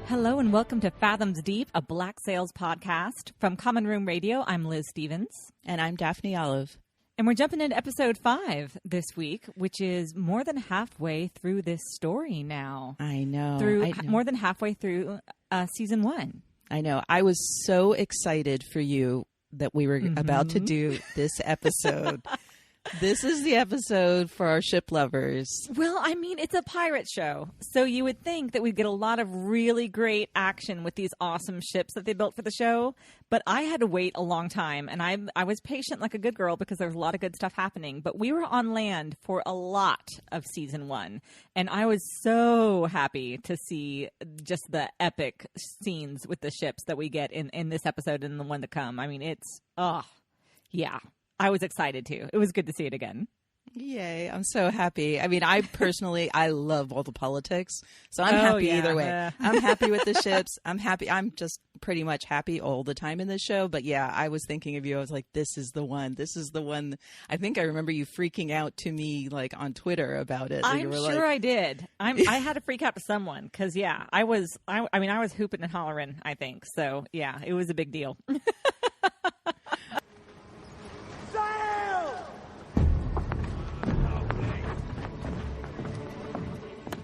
Hello and welcome to Fathoms Deep, a Black Sails podcast. From Common Room Radio, I'm Liz Stevens. And I'm Daphne Olive. And we're jumping into episode 5 this week, which is more than halfway through this story now. I know. More than halfway through season 1. I know. I was so excited for you that we were about to do this episode. This is the episode for our ship lovers. Well, I mean, it's a pirate show, so you would think that we'd get a lot of really great action with these awesome ships that they built for the show, but I had to wait a long time, and I was patient like a good girl because there was a lot of good stuff happening, but we were on land for a lot of season 1, and I was so happy to see just the epic scenes with the ships that we get in this episode and the one to come. I mean, it's, yeah. I was excited too. It was good to see it again. Yay. I'm so happy. I mean, I love all the politics. So I'm happy either way. I'm happy with the ships. I'm happy. I'm just pretty much happy all the time in this show. But yeah, I was thinking of you. I was like, this is the one. This is the one. I think I remember you freaking out to me like on Twitter about it. I'm sure I did. I had to freak out to someone because, yeah, I was hooping and hollering, I think. So, yeah, it was a big deal.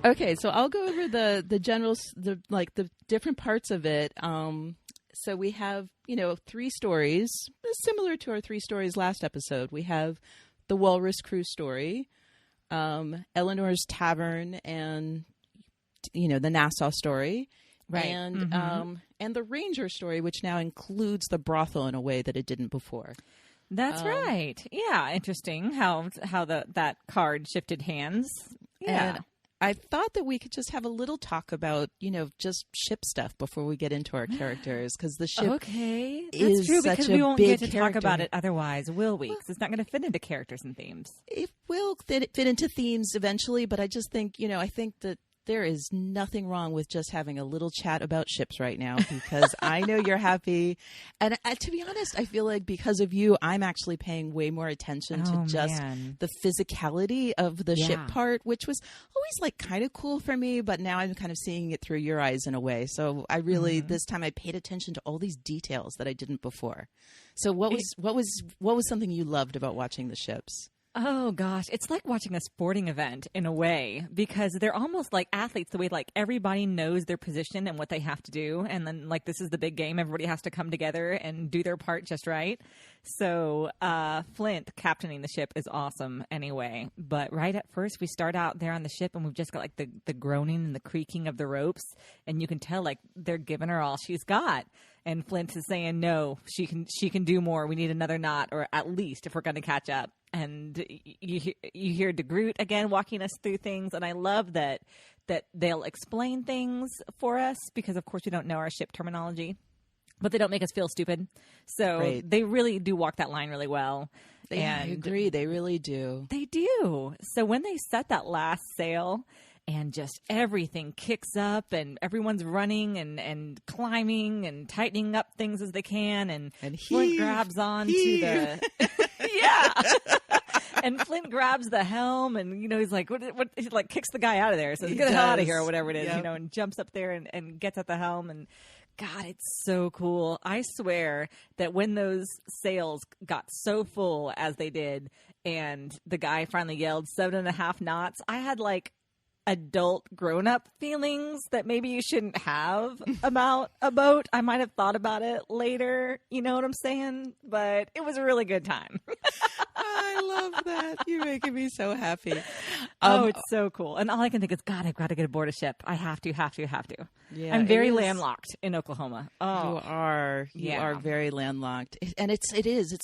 Okay, so I'll go over the general, the different parts of it. So we have, 3 stories, similar to our 3 stories last episode. We have the Walrus Crew story, Eleanor's Tavern, and, the Nassau story. Right. And the Ranger story, which now includes the brothel in a way that it didn't before. That's right. Yeah, interesting how that card shifted hands. Yeah. And I thought that we could just have a little talk about, just ship stuff before we get into our characters, because the ship That's true, because we won't get to talk about it otherwise, will we? Because it's not going to fit into characters and themes. It will fit into themes eventually, but I just think, I think that there is nothing wrong with just having a little chat about ships right now, because I know you're happy. And to be honest, I feel like because of you, I'm actually paying way more attention to just the physicality of the ship part, which was always kind of cool for me. But now I'm kind of seeing it through your eyes in a way. So I really, this time I paid attention to all these details that I didn't before. So what was something you loved about watching the ships? Oh, gosh. It's like watching a sporting event in a way, because they're almost like athletes, the way everybody knows their position and what they have to do. And then this is the big game. Everybody has to come together and do their part just right. So Flint captaining the ship is awesome anyway. But right at first, we start out there on the ship and we've just got the groaning and the creaking of the ropes. And you can tell they're giving her all she's got. And Flint is saying, no, she can do more. We need another knot, or at least if we're going to catch up. And you hear DeGroot again walking us through things. And I love that they'll explain things for us because, of course, we don't know our ship terminology. But they don't make us feel stupid. So They really do walk that line really well. I agree. They really do. They do. So when they set that last sail and just everything kicks up and everyone's running and climbing and tightening up things as they can. And Flint grabs on to the... Yeah. And Flint grabs the helm and, he's like, what? He kicks the guy out of there. So get the hell out of here or whatever it is, and jumps up there and gets at the helm. And God, it's so cool. I swear that when those sails got so full as they did and the guy finally yelled 7.5 knots, I had adult grown-up feelings that maybe you shouldn't have about a boat. I might have thought about it later, you know what I'm saying? But it was a really good time. I love that. You're making me so happy. It's so cool. And all I can think is, God, I've got to get aboard a ship. I have to. Yeah, I'm very landlocked in Oklahoma. Oh, you are very landlocked. And it's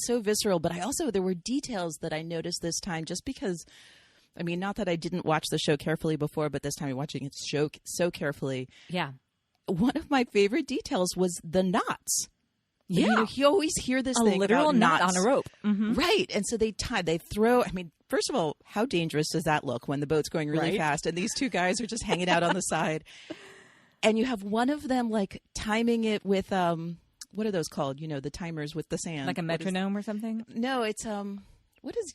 so visceral. But there were details that I noticed this time just because, I mean, not that I didn't watch the show carefully before, but this time I'm watching it so carefully. Yeah. One of my favorite details was the knots. Yeah. You always hear this thing literal about knot knots on a rope. Mm-hmm. Right. And so they throw, I mean, first of all, how dangerous does that look when the boat's going really fast and these two guys are just hanging out on the side? And you have one of them timing it with, what are those called? The timers with the sand. Like a metronome or something? No, it's, what is,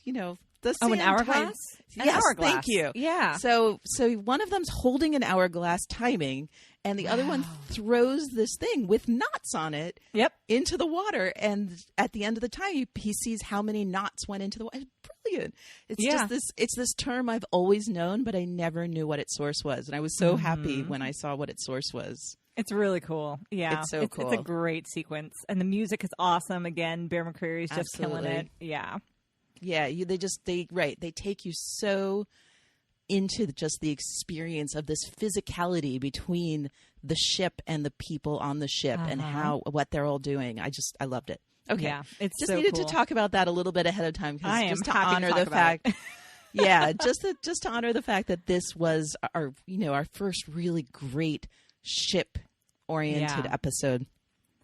the sand an hourglass? Yes, hourglass. Thank you. Yeah. So one of them's holding an hourglass timing, and the other one throws this thing with knots on it into the water. And at the end of the time, he sees how many knots went into the water. It's brilliant. It's just this term I've always known, but I never knew what its source was. And I was so happy when I sasaw what its source was. It's really cool. Yeah. It's so cool. It's a great sequence. And the music is awesome. Again, Bear McCreary's just killing it. Yeah. Yeah. They take you so into just the experience of this physicality between the ship and the people on the ship and what they're all doing. I loved it. Okay. Yeah. It's just so needed cool. to talk about that a little bit ahead of time. I am just to happy honor to talk the about fact. Yeah. Just to honor the fact that this was our first really great ship oriented episode.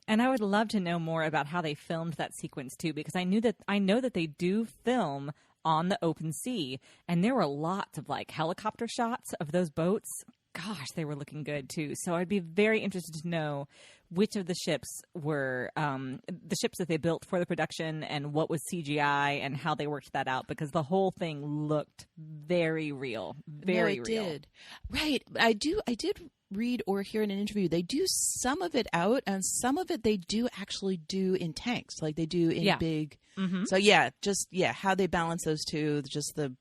And I would love to know more about how they filmed that sequence too, because I know that they do film on the open sea, and there were lots of like helicopter shots of those boats. Gosh, they were looking good too. So I'd be very interested to know which of the ships were the ships that they built for the production, and what was CGI, and how they worked that out, because the whole thing looked very real, very real. Did. Right. I did read or hear in an interview, they do some of it out, and some of it they do actually do in tanks, like they do in big. So how they balance those two, just the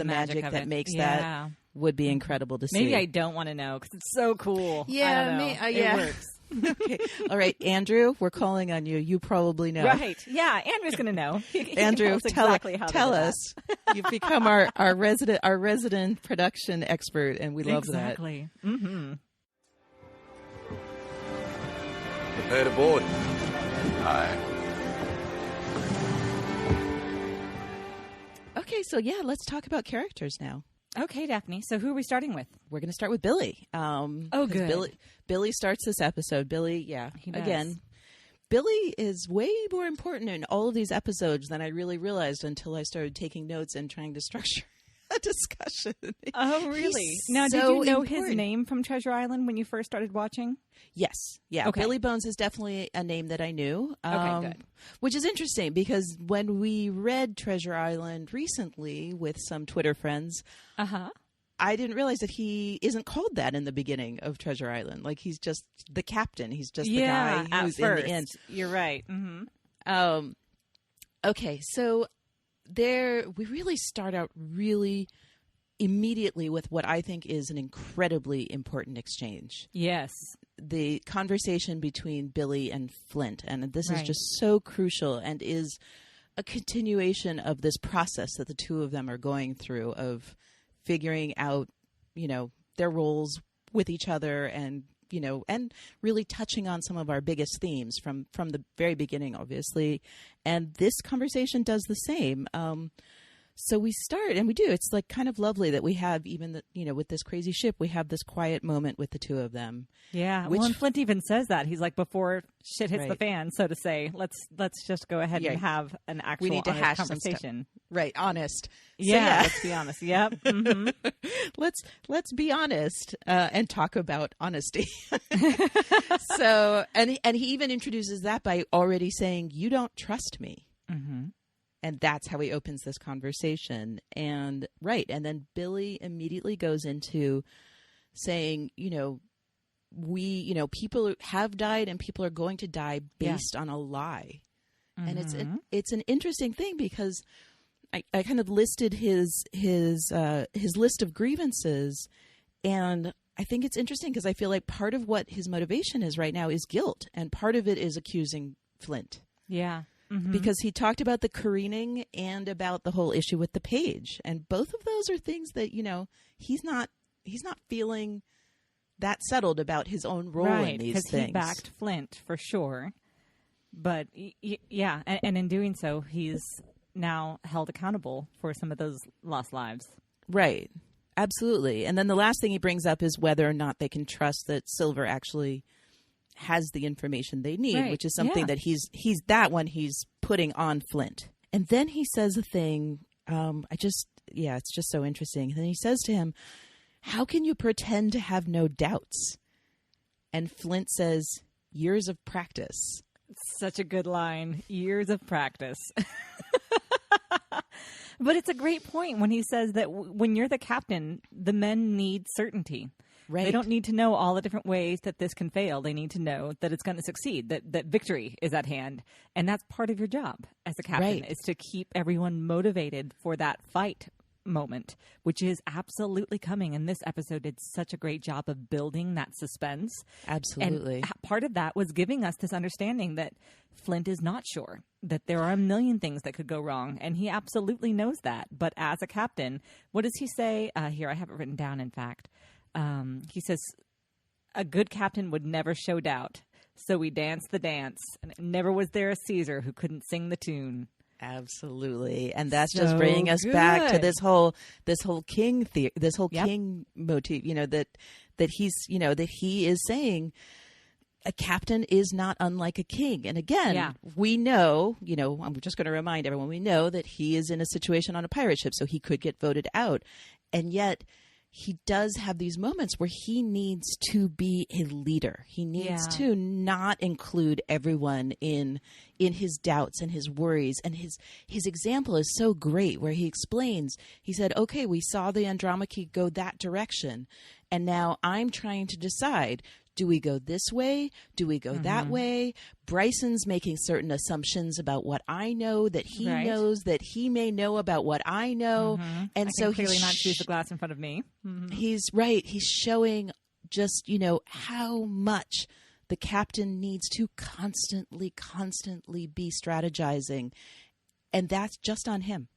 magic that makes that would be incredible to see. Maybe I don't want to know because it's so cool. Yeah, it works. Okay. All right, Andrew, we're calling on you. You probably know. Right. Yeah, Andrew's going to know. Andrew, tell us. You've become our resident production expert, and we love that. Exactly. Mm-hmm. Prepare to board. Aye. Okay, so let's talk about characters now. Okay, Daphne. So who are we starting with? We're going to start with Billy. Good. Billy starts this episode. Billy, he does. Again, Billy is way more important in all of these episodes than I really realized until I started taking notes and trying to structure a discussion. Oh, really? Now, so did you know important. his name from Treasure Island when you first started watching? Yes. Yeah. Okay. Billy Bones is definitely a name that I knew. Okay, good. Which is interesting because when we read Treasure Island recently with some Twitter friends, I didn't realize that he isn't called that in the beginning of Treasure Island. Like, he's just the captain. He's just the guy who's in the end. You're right. Mm-hmm. Okay, so we really start out really immediately with what I think is an incredibly important exchange. Yes. The conversation between Billy and Flint. And this is just so crucial and is a continuation of this process that the two of them are going through of figuring out, their roles with each other and really touching on some of our biggest themes from the very beginning, obviously. And this conversation does the same. So we start, and we do. It's like kind of lovely that we have even with this crazy ship, we have this quiet moment with the two of them. Yeah. And Flint even says that. He's like, before shit hits the fan, so to say, let's just go ahead and have an actual we need to hash conversation. Right. Honest. Yeah. Let's be honest. Yep. Mm-hmm. Let's be honest and talk about honesty. So, and he even introduces that by already saying, "You don't trust me." Mm-hmm. And that's how he opens this conversation. And then Billy immediately goes into saying, people have died and people are going to die based on a lie. Mm-hmm. And it's an interesting thing because I kind of listed his list of grievances, and I think it's interesting because I feel like part of what his motivation is right now is guilt, and part of it is accusing Flint. Yeah. Mm-hmm. Because he talked about the careening and about the whole issue with the page. And both of those are things that, he's not feeling that settled about his own role in these things. Because he backed Flint for sure. But yeah, and in doing so, he's now held accountable for some of those lost lives. Right. Absolutely. And then the last thing he brings up is whether or not they can trust that Silver actually has the information they need, which is something that he's putting on Flint. And then he says a thing, it's just so interesting. And then he says to him, "How can you pretend to have no doubts?" And Flint says, "Years of practice." Such a good line. Years of practice. But it's a great point when he says that when you're the captain, the men need certainty. Right. They don't need to know all the different ways that this can fail. They need to know that it's going to succeed, that victory is at hand. And that's part of your job as a captain, Right. is to keep everyone motivated for that fight moment, which is absolutely coming. And this episode did such a great job of building that suspense. Absolutely. And part of that was giving us this understanding that Flint is not sure, that there are a million things that could go wrong. And he absolutely knows that. But as a captain, what does he say? Here, I have it written down, in fact. He says, a good captain would never show doubt. So we danced the dance. And never was there a Caesar who couldn't sing the tune. Absolutely, and that's So just bringing us back to good. this whole king Yep. king motif. That he's that he is saying a captain is not unlike a king. And again, Yeah. we know, I'm just going to remind everyone, we know that he is in a situation on a pirate ship, so he could get voted out, and yet he does have these moments where he needs to be a leader. He needs Yeah. to not include everyone in his doubts and his worries. And his example is so great, where he explains, he said, okay, we saw the Andromache go that direction, and now I'm trying to decide, do we go this way? Do we go that way? Bryson's making certain assumptions about what I know, that he Right. knows, that he may know about what I know. And I so can clearly he's not choose the glass in front of me. He's right. He's showing just, how much the captain needs to constantly be strategizing. And that's just on him.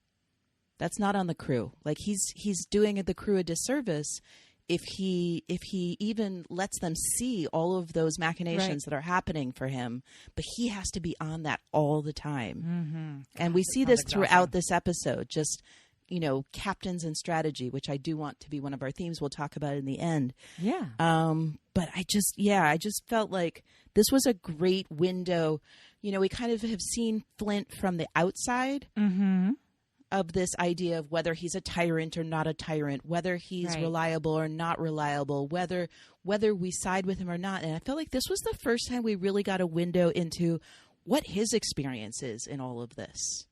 That's not on the crew. Like he's doing the crew a disservice if he even lets them see all of those machinations that are happening for him, but he has to be on that all the time. And we see this sounds throughout this episode, just, captains and strategy, which I do want to be one of our themes we'll talk about in the end. Yeah. But I just felt like this was a great window. We kind of have seen Flint from the outside of this idea of whether he's a tyrant or not a tyrant, whether he's Right. reliable or not reliable, whether we side with him or not. And I felt like this was the first time we really got a window into what his experience is in all of this,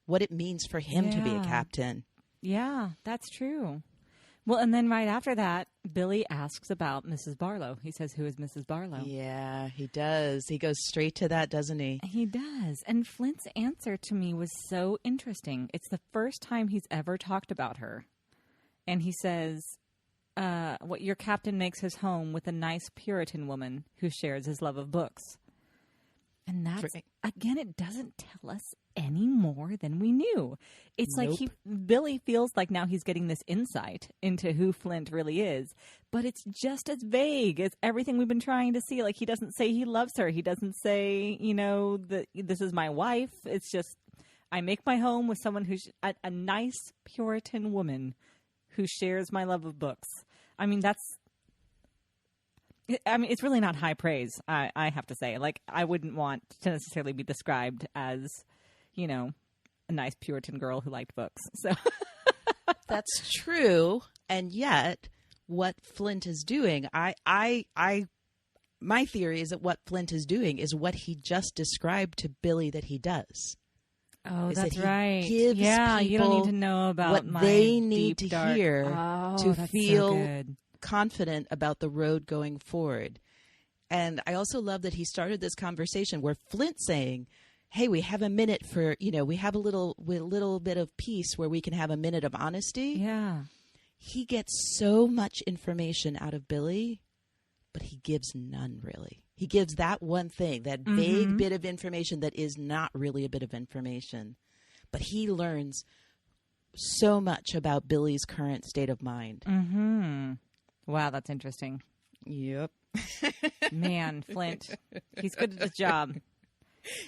what it means for him to be a Yeah. captain. Yeah, that's true. Well, and then right after that, Billy asks about Mrs. Barlow. He says, who is Mrs. Barlow? Yeah, he does. He goes straight to that, doesn't he? He does. And Flint's answer to me was so interesting. It's the first time he's ever talked about her. And he says, what your captain makes his home with a nice Puritan woman who shares his love of books. And that's, again, it doesn't tell us any more than we knew. It's like Billy feels like now he's getting this insight into who Flint really is, but it's just as vague as everything we've been trying to see. Like, he doesn't say he loves her. He doesn't say, that this is my wife. It's just, I make my home with someone who's a nice Puritan woman who shares my love of books. It's really not high praise, I have to say. Like, I wouldn't want to necessarily be described as, a nice Puritan girl who liked books. So That's true. And yet, what Flint is doing, my theory is that what Flint is doing is what he just described to Billy that he does. Oh, Is that's that he right. gives Yeah, you don't people need to know about what my they need deep, to dark... hear to that's feel so good. confident about the road going forward. And I also love that he started this conversation where Flint's saying, hey, we have a minute for, we have a little bit of peace where we can have a minute of honesty. Yeah. He gets so much information out of Billy, but he gives none, really. He gives that one thing, that vague bit of information that is not really a bit of information. But he learns so much about Billy's current state of mind. Mm-hmm. Wow, that's interesting. Yep. Man, Flint, he's good at his job.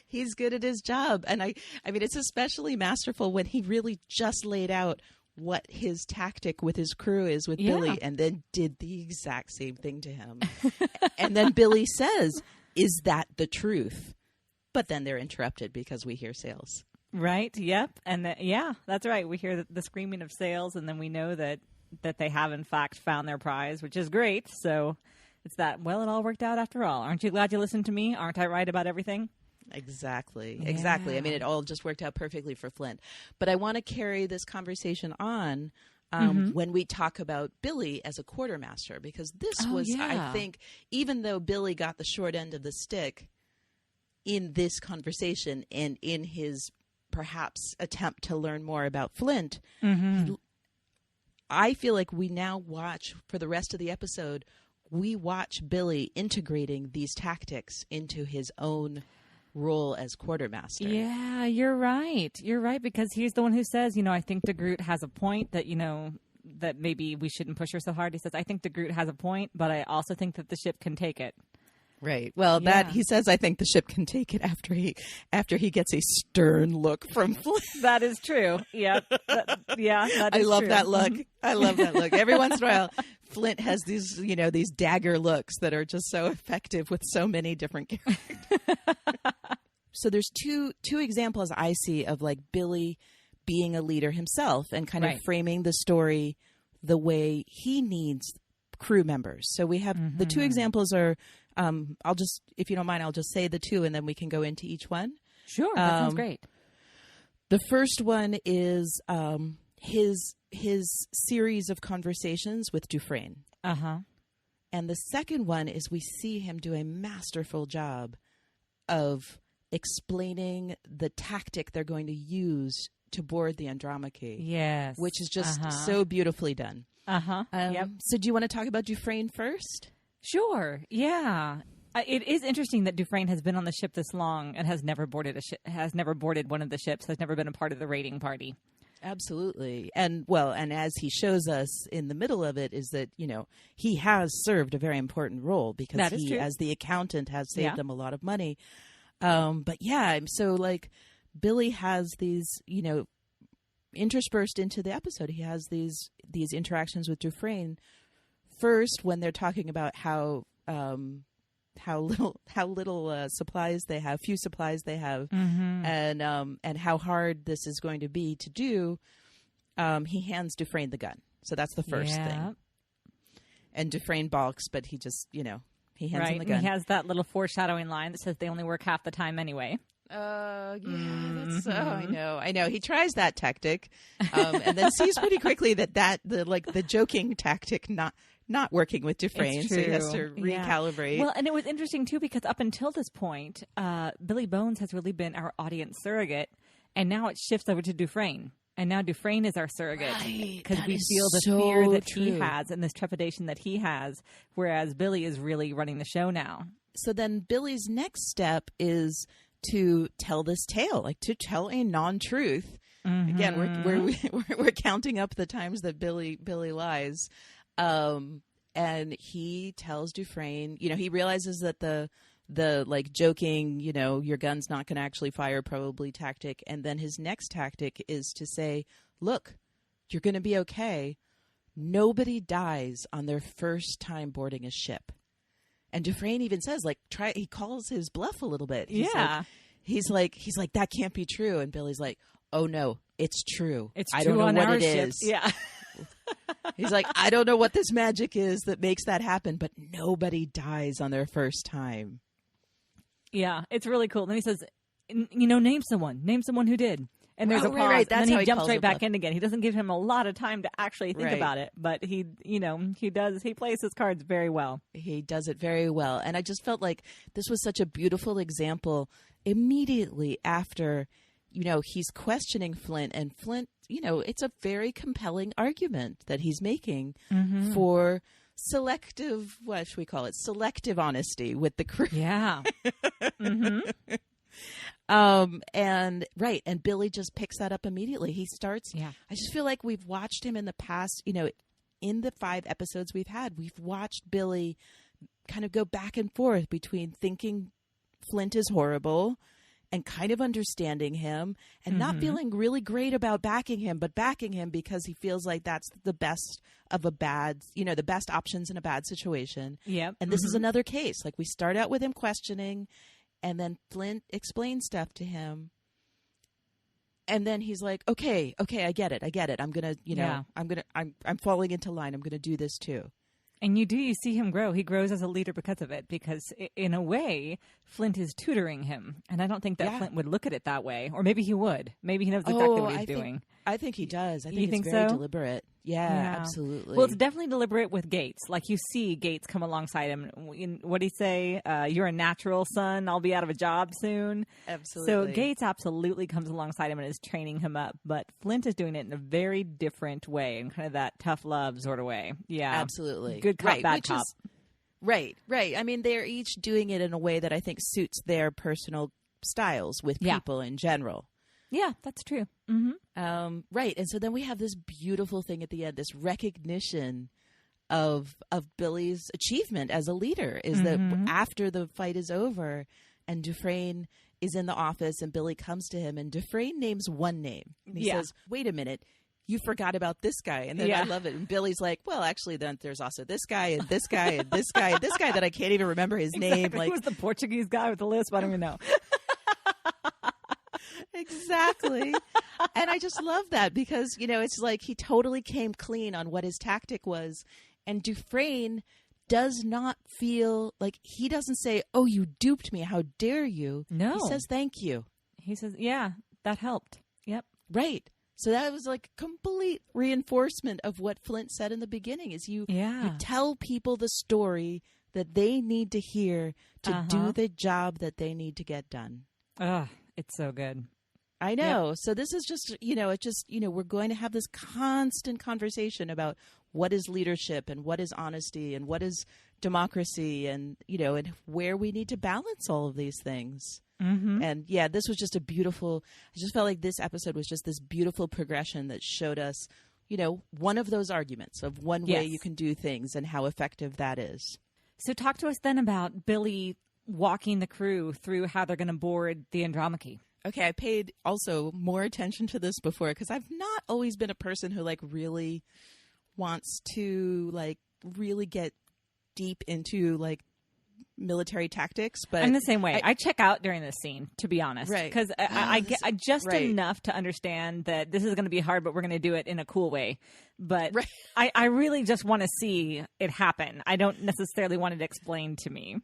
He's good at his job. And I mean, it's especially masterful when he really just laid out what his tactic with his crew is with Billy, and then did the exact same thing to him. And then Billy says, is that the truth? But then they're interrupted because we hear sails. Right. Yep. And that's right. We hear the screaming of sails, and then we know that they have in fact found their prize, which is great. So it's that, well, it all worked out after all. Aren't you glad you listened to me? Aren't I right about everything? Exactly. Yeah. Exactly. I mean, it all just worked out perfectly for Flint. But I want to carry this conversation on when we talk about Billy as a quartermaster, because this was, yeah. I think, even though Billy got the short end of the stick in this conversation and in his perhaps attempt to learn more about Flint, I feel like we now watch, for the rest of the episode, we watch Billy integrating these tactics into his own role as quartermaster. Yeah, you're right. You're right, because he's the one who says, I think DeGroot has a point that, that maybe we shouldn't push her so hard. He says, I think DeGroot has a point, but I also think that the ship can take it. Right. Well, that he says, I think the ship can take it after he gets a stern look from Flint. That is true. Yeah. That I is love true. that look. I love that look. Every once in a while, Flint has these, these dagger looks that are just so effective with so many different characters. So there's two examples I see of like Billy being a leader himself and kind of framing the story the way he needs crew members. So we have the two examples are, I'll just, if you don't mind, I'll just say the two and then we can go into each one. Sure. That sounds great. The first one is his series of conversations with Dufresne. And the second one is we see him do a masterful job of explaining the tactic they're going to use to board the Andromache. Yes. Which is just so beautifully done. Yep. So do you want to talk about Dufresne first? Sure. Yeah. It is interesting that Dufresne has been on the ship this long and has never boarded one of the ships, has never been a part of the raiding party. Absolutely. And as he shows us in the middle of it is that, he has served a very important role because he, as the accountant, has saved them a lot of money. But yeah, so like Billy has these, interspersed into the episode. He has these interactions with Dufresne first when they're talking about how little supplies they have, few supplies they have, and how hard this is going to be to do. He hands Dufresne the gun, so that's the first thing. And Dufresne balks, but he just he hands him the gun. And he has that little foreshadowing line that says they only work half the time anyway. That's so I know. He tries that tactic, and then sees pretty quickly that the joking tactic not working with Dufresne, so he has to recalibrate. Well, and it was interesting too because up until this point, Billy Bones has really been our audience surrogate, and now it shifts over to Dufresne. And now Dufresne is our surrogate because we feel the fear that he has and this trepidation that he has, whereas Billy is really running the show now. So then Billy's next step is to tell this tale, like to tell a non-truth. Again, we're counting up the times that Billy lies, and he tells Dufresne. He realizes that the like joking, your gun's not going to actually fire probably tactic. And then his next tactic is to say, look, you're going to be okay. Nobody dies on their first time boarding a ship. And Dufresne even says, he calls his bluff a little bit. He's like, that can't be true. And Billy's like, oh no, it's true. I don't know what it is. Yeah. He's like, I don't know what this magic is that makes that happen, but nobody dies on their first time. Yeah, it's really cool. Then he says, name someone who did. And there's a pause, right. That's and then how he jumps right back bluff. in again. He doesn't give him a lot of time to actually think about it, but he plays his cards very well. He does it very well. And I just felt like this was such a beautiful example immediately after, he's questioning Flint, and Flint, it's a very compelling argument that he's making for selective, what should we call it? Selective honesty with the crew. Yeah. And Billy just picks that up immediately. He starts, I just feel like we've watched him in the past, in the 5 episodes we've watched Billy kind of go back and forth between thinking Flint is horrible and kind of understanding him and not feeling really great about backing him, but backing him because he feels like that's the best of a bad, the best options in a bad situation. Yep. And this is another case. Like we start out with him questioning, and then Flint explains stuff to him. And then he's like, okay, I get it. I'm going to, I'm falling into line. I'm going to do this too. And you see him grow. He grows as a leader because of it, because in a way, Flint is tutoring him. And I don't think that Flint would look at it that way. Or maybe he would. Maybe he knows exactly what he's doing. I think he does. I think you it's think very so? deliberate. Yeah, absolutely. Well, it's definitely deliberate with Gates. Like, you see Gates come alongside him. What did he say? You're a natural, son. I'll be out of a job soon. Absolutely. So Gates absolutely comes alongside him and is training him up. But Flint is doing it in a very different way, in kind of that tough love sort of way. Yeah. Absolutely. Good cop, bad cop. Right. I mean, they're each doing it in a way that I think suits their personal styles with people in general. Yeah, that's true. Right. And so then we have this beautiful thing at the end, this recognition of Billy's achievement as a leader, is that after the fight is over and Dufresne is in the office and Billy comes to him and Dufresne names one name. And he says, wait a minute, you forgot about this guy. And then I love it. And Billy's like, well, actually, then there's also this guy and this guy and this guy and this guy that I can't even remember his name. Like, who was the Portuguese guy with the list? I don't even know. Exactly. And I just love that because, it's like he totally came clean on what his tactic was. And Dufresne does not feel like, he doesn't say, oh, you duped me. How dare you? No. He says, thank you. He says, yeah, that helped. Yep. Right. So that was like complete reinforcement of what Flint said in the beginning is you tell people the story that they need to hear to do the job that they need to get done. Ugh, it's so good. I know. Yep. So this is just, we're going to have this constant conversation about what is leadership and what is honesty and what is democracy and, and where we need to balance all of these things. Mm-hmm. And this was just I just felt like this episode was just this beautiful progression that showed us, one of those arguments of one way you can do things and how effective that is. So talk to us then about Billy walking the crew through how they're going to board the Andromache. Okay, I paid also more attention to this before because I've not always been a person who really wants to really get deep into military tactics. But I'm the same way. I check out during this scene, to be honest, right? Because I get just enough to understand that this is going to be hard, but we're going to do it in a cool way. But I really just want to see it happen. I don't necessarily want it explained to me.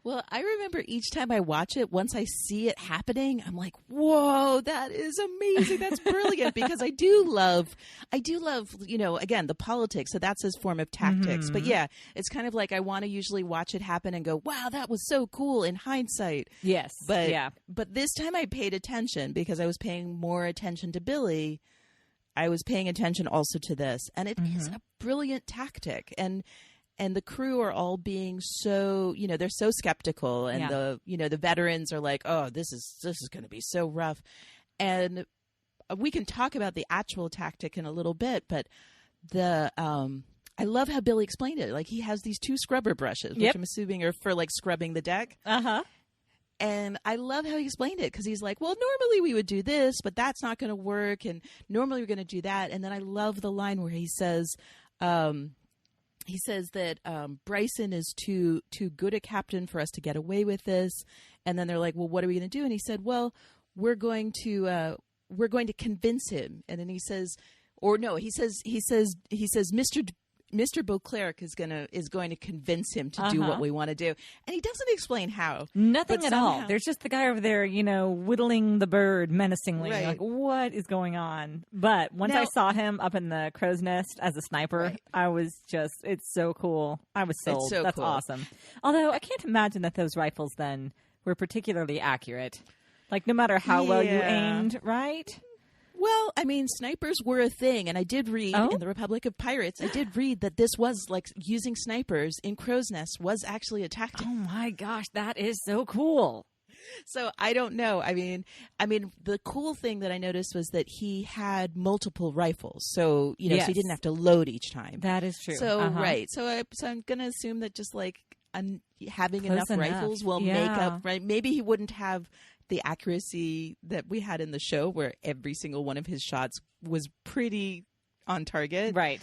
Well, I remember each time I watch it, once I see it happening, I'm like, whoa, that is amazing. That's brilliant. Because I do love, again, the politics. So that's his form of tactics. But it's kind of like I want to usually watch it happen and go, wow, that was so cool in hindsight. Yes. But this time I paid attention because I was paying more attention to Billy. I was paying attention also to this. And it is a brilliant tactic. And the crew are all being so, they're so skeptical, and the veterans are like, oh, this is going to be so rough. And we can talk about the actual tactic in a little bit, but I love how Billy explained it. Like, he has these two scrubber brushes, which I'm assuming are for scrubbing the deck. And I love how he explained it because he's like, well, normally we would do this, but that's not going to work. And normally we're going to do that. And then I love the line where he says, that Bryson is too good a captain for us to get away with this. And then they're like, well, what are we going to do? And he said, well, we're going to convince him. And then he says, Mr. Beauclerc is going to convince him to do what we want to do. And he doesn't explain how. Nothing at all. There's just the guy over there, whittling the bird menacingly. Right. Like, what is going on? But once I saw him up in the crow's nest as a sniper, I was just, it's so cool. I was sold. It's so That's cool. Awesome. Although I can't imagine that those rifles then were particularly accurate. Like, no matter how well you aimed, right? Well, I mean, snipers were a thing, and I did read in the Republic of Pirates, I did read that this was, using snipers in crow's nests was actually a tactic. Oh my gosh, that is so cool. So I don't know. I mean, the cool thing that I noticed was that he had multiple rifles, so so he didn't have to load each time. That is true. So so I'm going to assume that just having enough rifles will make up. Right? Maybe he wouldn't have the accuracy that we had in the show where every single one of his shots was pretty on target. Right.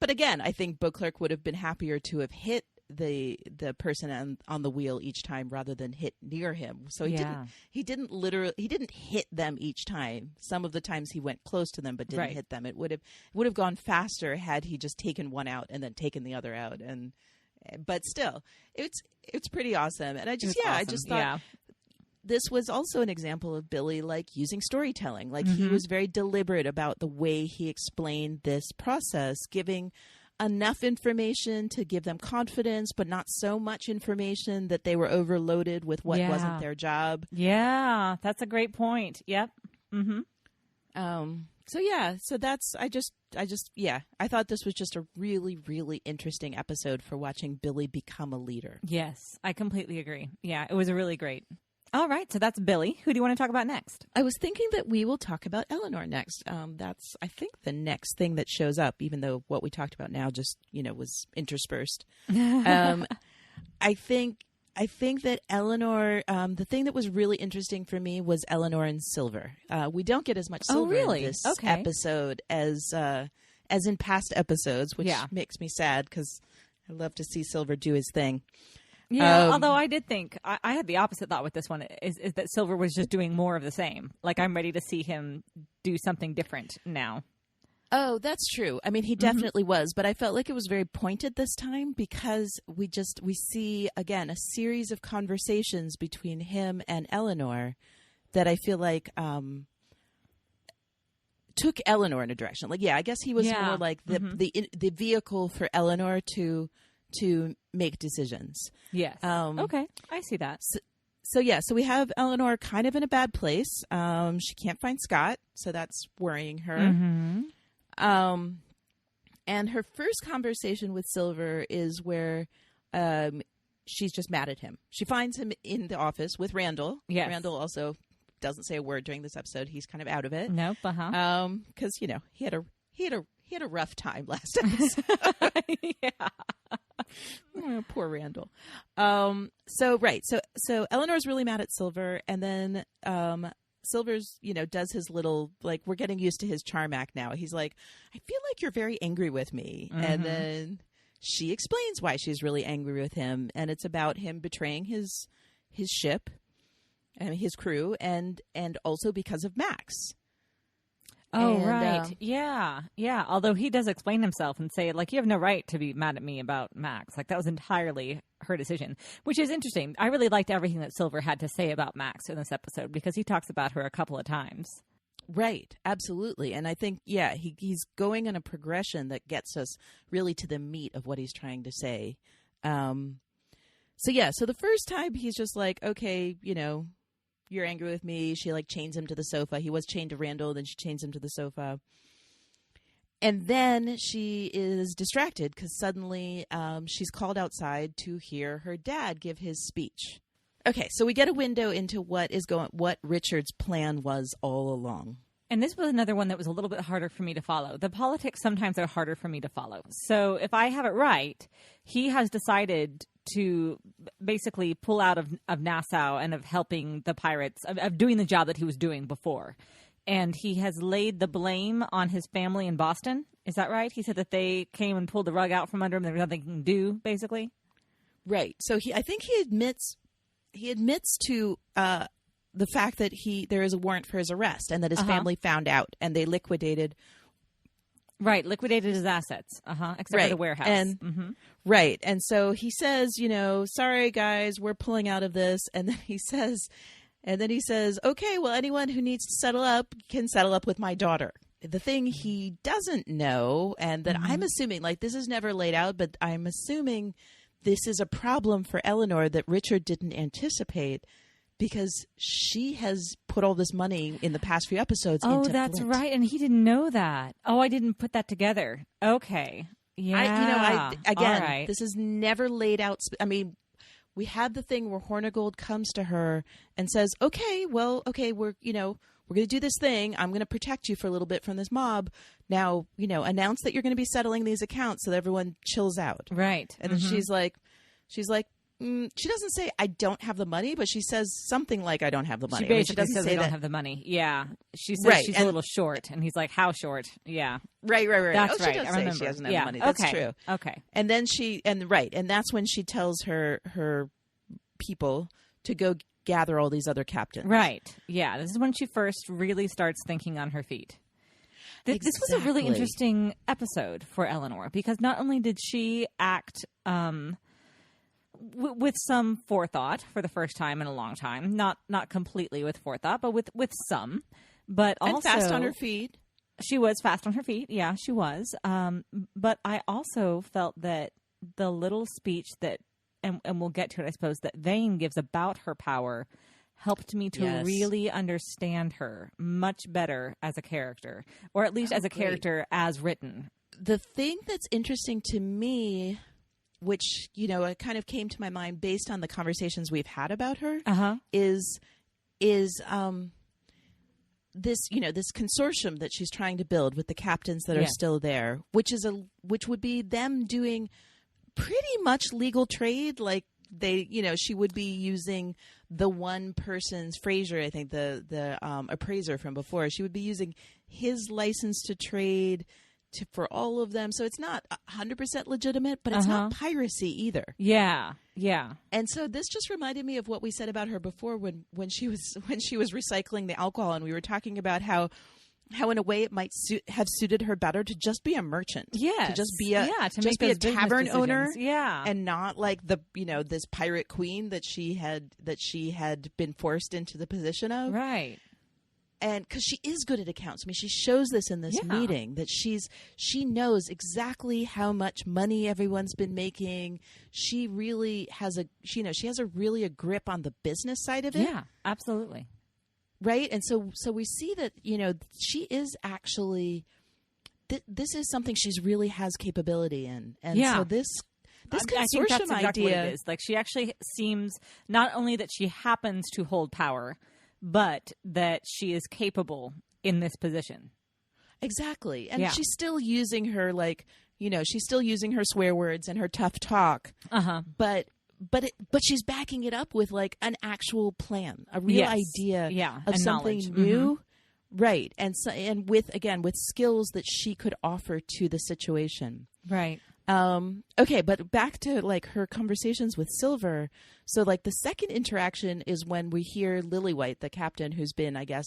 But again, I think Beauclerc would have been happier to have hit the person on the wheel each time rather than hit near him. So he didn't hit them each time. Some of the times he went close to them but didn't hit them. It would have gone faster had he just taken one out and then taken the other out. But still, it's pretty awesome. And I just thought this was also an example of Billy, like, using storytelling. Like, he was very deliberate about the way he explained this process, giving enough information to give them confidence, but not so much information that they were overloaded with what wasn't their job. Yeah, that's a great point. Yep. So that's, I thought this was just a really, really interesting episode for watching Billy become a leader. Yes, I completely agree. Yeah, it was really great. All right, so that's Billy. Who do you want to talk about next? I was thinking that we will talk about Eleanor next. That's, I think, the next thing that shows up, even though what we talked about now just, was interspersed. I think that Eleanor, the thing that was really interesting for me was Eleanor and Silver. We don't get as much Silver in this episode as in past episodes, which makes me sad because I love to see Silver do his thing. Yeah, although I did think, I had the opposite thought with this one, is that Silver was just doing more of the same. Like, I'm ready to see him do something different now. Oh, that's true. I mean, he definitely was, but I felt like it was very pointed this time because we see, again, a series of conversations between him and Eleanor that I feel like took Eleanor in a direction. Like, I guess he was more like the vehicle for Eleanor to make decisions. Yes. Okay, I see that. So we have Eleanor kind of in a bad place. She can't find Scott, so that's worrying her. And her first conversation with Silver is where she's just mad at him. She finds him in the office with Randall. Yes. Randall also doesn't say a word during this episode. He's kind of out of it. Nope. Because he had a rough time last episode. Yeah. Oh, poor Randall. So Eleanor's really mad at Silver, and then Silver's, does his little, like, we're getting used to his charm act now. He's like, I feel like you're very angry with me. And then she explains why she's really angry with him. And it's about him betraying his ship and his crew, and also because of Max. Oh, right. Yeah. Although he does explain himself and say, like, you have no right to be mad at me about Max. Like, that was entirely her decision, which is interesting. I really liked everything that Silver had to say about Max in this episode because he talks about her a couple of times. Right. Absolutely. And I think, he's going in a progression that gets us really to the meat of what he's trying to say. So the first time he's just like, okay, you're angry with me. She, like, chains him to the sofa. He was chained to Randall, then she chains him to the sofa. And then she is distracted because suddenly she's called outside to hear her dad give his speech. Okay, so we get a window into what Richard's plan was all along. And this was another one that was a little bit harder for me to follow. The politics sometimes are harder for me to follow. So if I have it right, he has decided to basically pull out of Nassau and of helping the pirates, of doing the job that he was doing before. And he has laid the blame on his family in Boston. Is that right? He said that they came and pulled the rug out from under him. There was nothing he can do, basically. Right. So I think he admits to the fact that there is a warrant for his arrest and that his family found out and they liquidated. Right, liquidated his assets, except for the warehouse. And, Right, and so he says, sorry guys, we're pulling out of this, and then he says, okay, well, anyone who needs to settle up can settle up with my daughter. The thing he doesn't know, and that I'm assuming, like, this is never laid out, but I'm assuming this is a problem for Eleanor that Richard didn't anticipate, because she has put all this money in the past few episodes into that's Flint. right. And he didn't know that. Oh, I didn't put that together. Okay. Yeah. This is never laid out. We had the thing where Hornigold comes to her and says, we're going to do this thing. I'm going to protect you for a little bit from this mob. Now, announce that you're going to be settling these accounts so that everyone chills out. Right. And then she's like, she doesn't say I don't have the money, but she says something like I don't have the money. She basically says I don't have the money. Yeah. She says she's a little short. And he's like, how short? Yeah. Right. That's right. She does say she doesn't have the money. That's true. Okay. And then and that's when she tells her people to go gather all these other captains. Right. Yeah. This is when she first really starts thinking on her feet. This was a really interesting episode for Eleanor because not only did she act with some forethought for the first time in a long time. Not completely with forethought, but with some. But also and fast on her feet. She was fast on her feet. Yeah, she was. But I also felt that the little speech that, and we'll get to it, I suppose, that Vane gives about her power helped me to really understand her much better as a character, or at least as a character as written. The thing that's interesting to me, which, it kind of came to my mind based on the conversations we've had about her, is this, this consortium that she's trying to build with the captains that are still there, which would be them doing pretty much legal trade. Like she would be using the one person's, Fraser, I think the appraiser from before, she would be using his license to trade for all of them. So it's not 100% legitimate, but it's not piracy either. Yeah. Yeah. And so this just reminded me of what we said about her before when she was recycling the alcohol, and we were talking about how in a way it might have suited her better to just be a merchant. Yes. To just be a tavern owner. Yeah. And not like this pirate queen that she had been forced into the position of. Right. And because she is good at accounts. I mean, she shows this in this meeting that she knows exactly how much money everyone's been making. She really has she has a grip on the business side of it. Yeah, absolutely. Right. And so we see that, she is actually, this is something she's really has capability in. And so this consortium I think that's exactly idea what it is. Like, she actually seems not only that she happens to hold power, but that she is capable in this position. Exactly. And she's still using her, she's still using her swear words and her tough talk. But she's backing it up with like an actual plan, a real idea of something new. Right. And with skills that she could offer to the situation. Right. Okay, but back to like her conversations with Silver. So like the second interaction is when we hear Lillywhite, the captain who's been, I guess,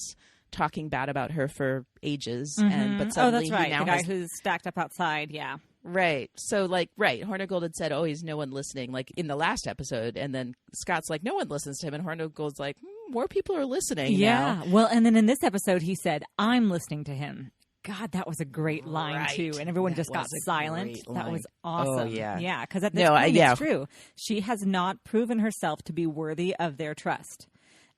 talking bad about her for ages. But suddenly that's right. he now the guy who's stacked up outside. Yeah. Right. So Hornigold had said, "Oh, he's no one listening," like in the last episode, and then Scott's like, "No one listens to him," and Hornigold's like, "More people are listening." Yeah. now. Well, and then in this episode, he said, "I'm listening to him." God, that was a great line too, and everyone just got silent. That was awesome. Oh, yeah. Yeah, because at this point, it's true. She has not proven herself to be worthy of their trust.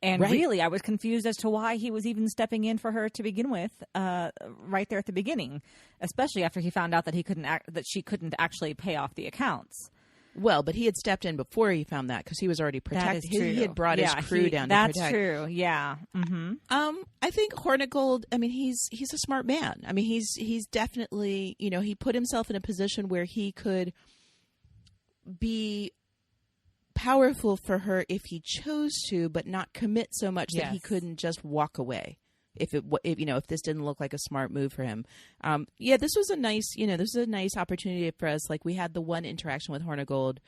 And really, I was confused as to why he was even stepping in for her to begin with, right there at the beginning, especially after he found out that she couldn't actually pay off the accounts. Well, but he had stepped in before he found that because he was already protected. That is true. He had brought his crew down to protect. That's true. Yeah. Mm-hmm. I think Hornigold, I mean, he's a smart man. I mean, he's definitely, he put himself in a position where he could be powerful for her if he chose to, but not commit so much that he couldn't just walk away. If this didn't look like a smart move for him. This was a nice opportunity for us. Like, we had the one interaction with Hornigold,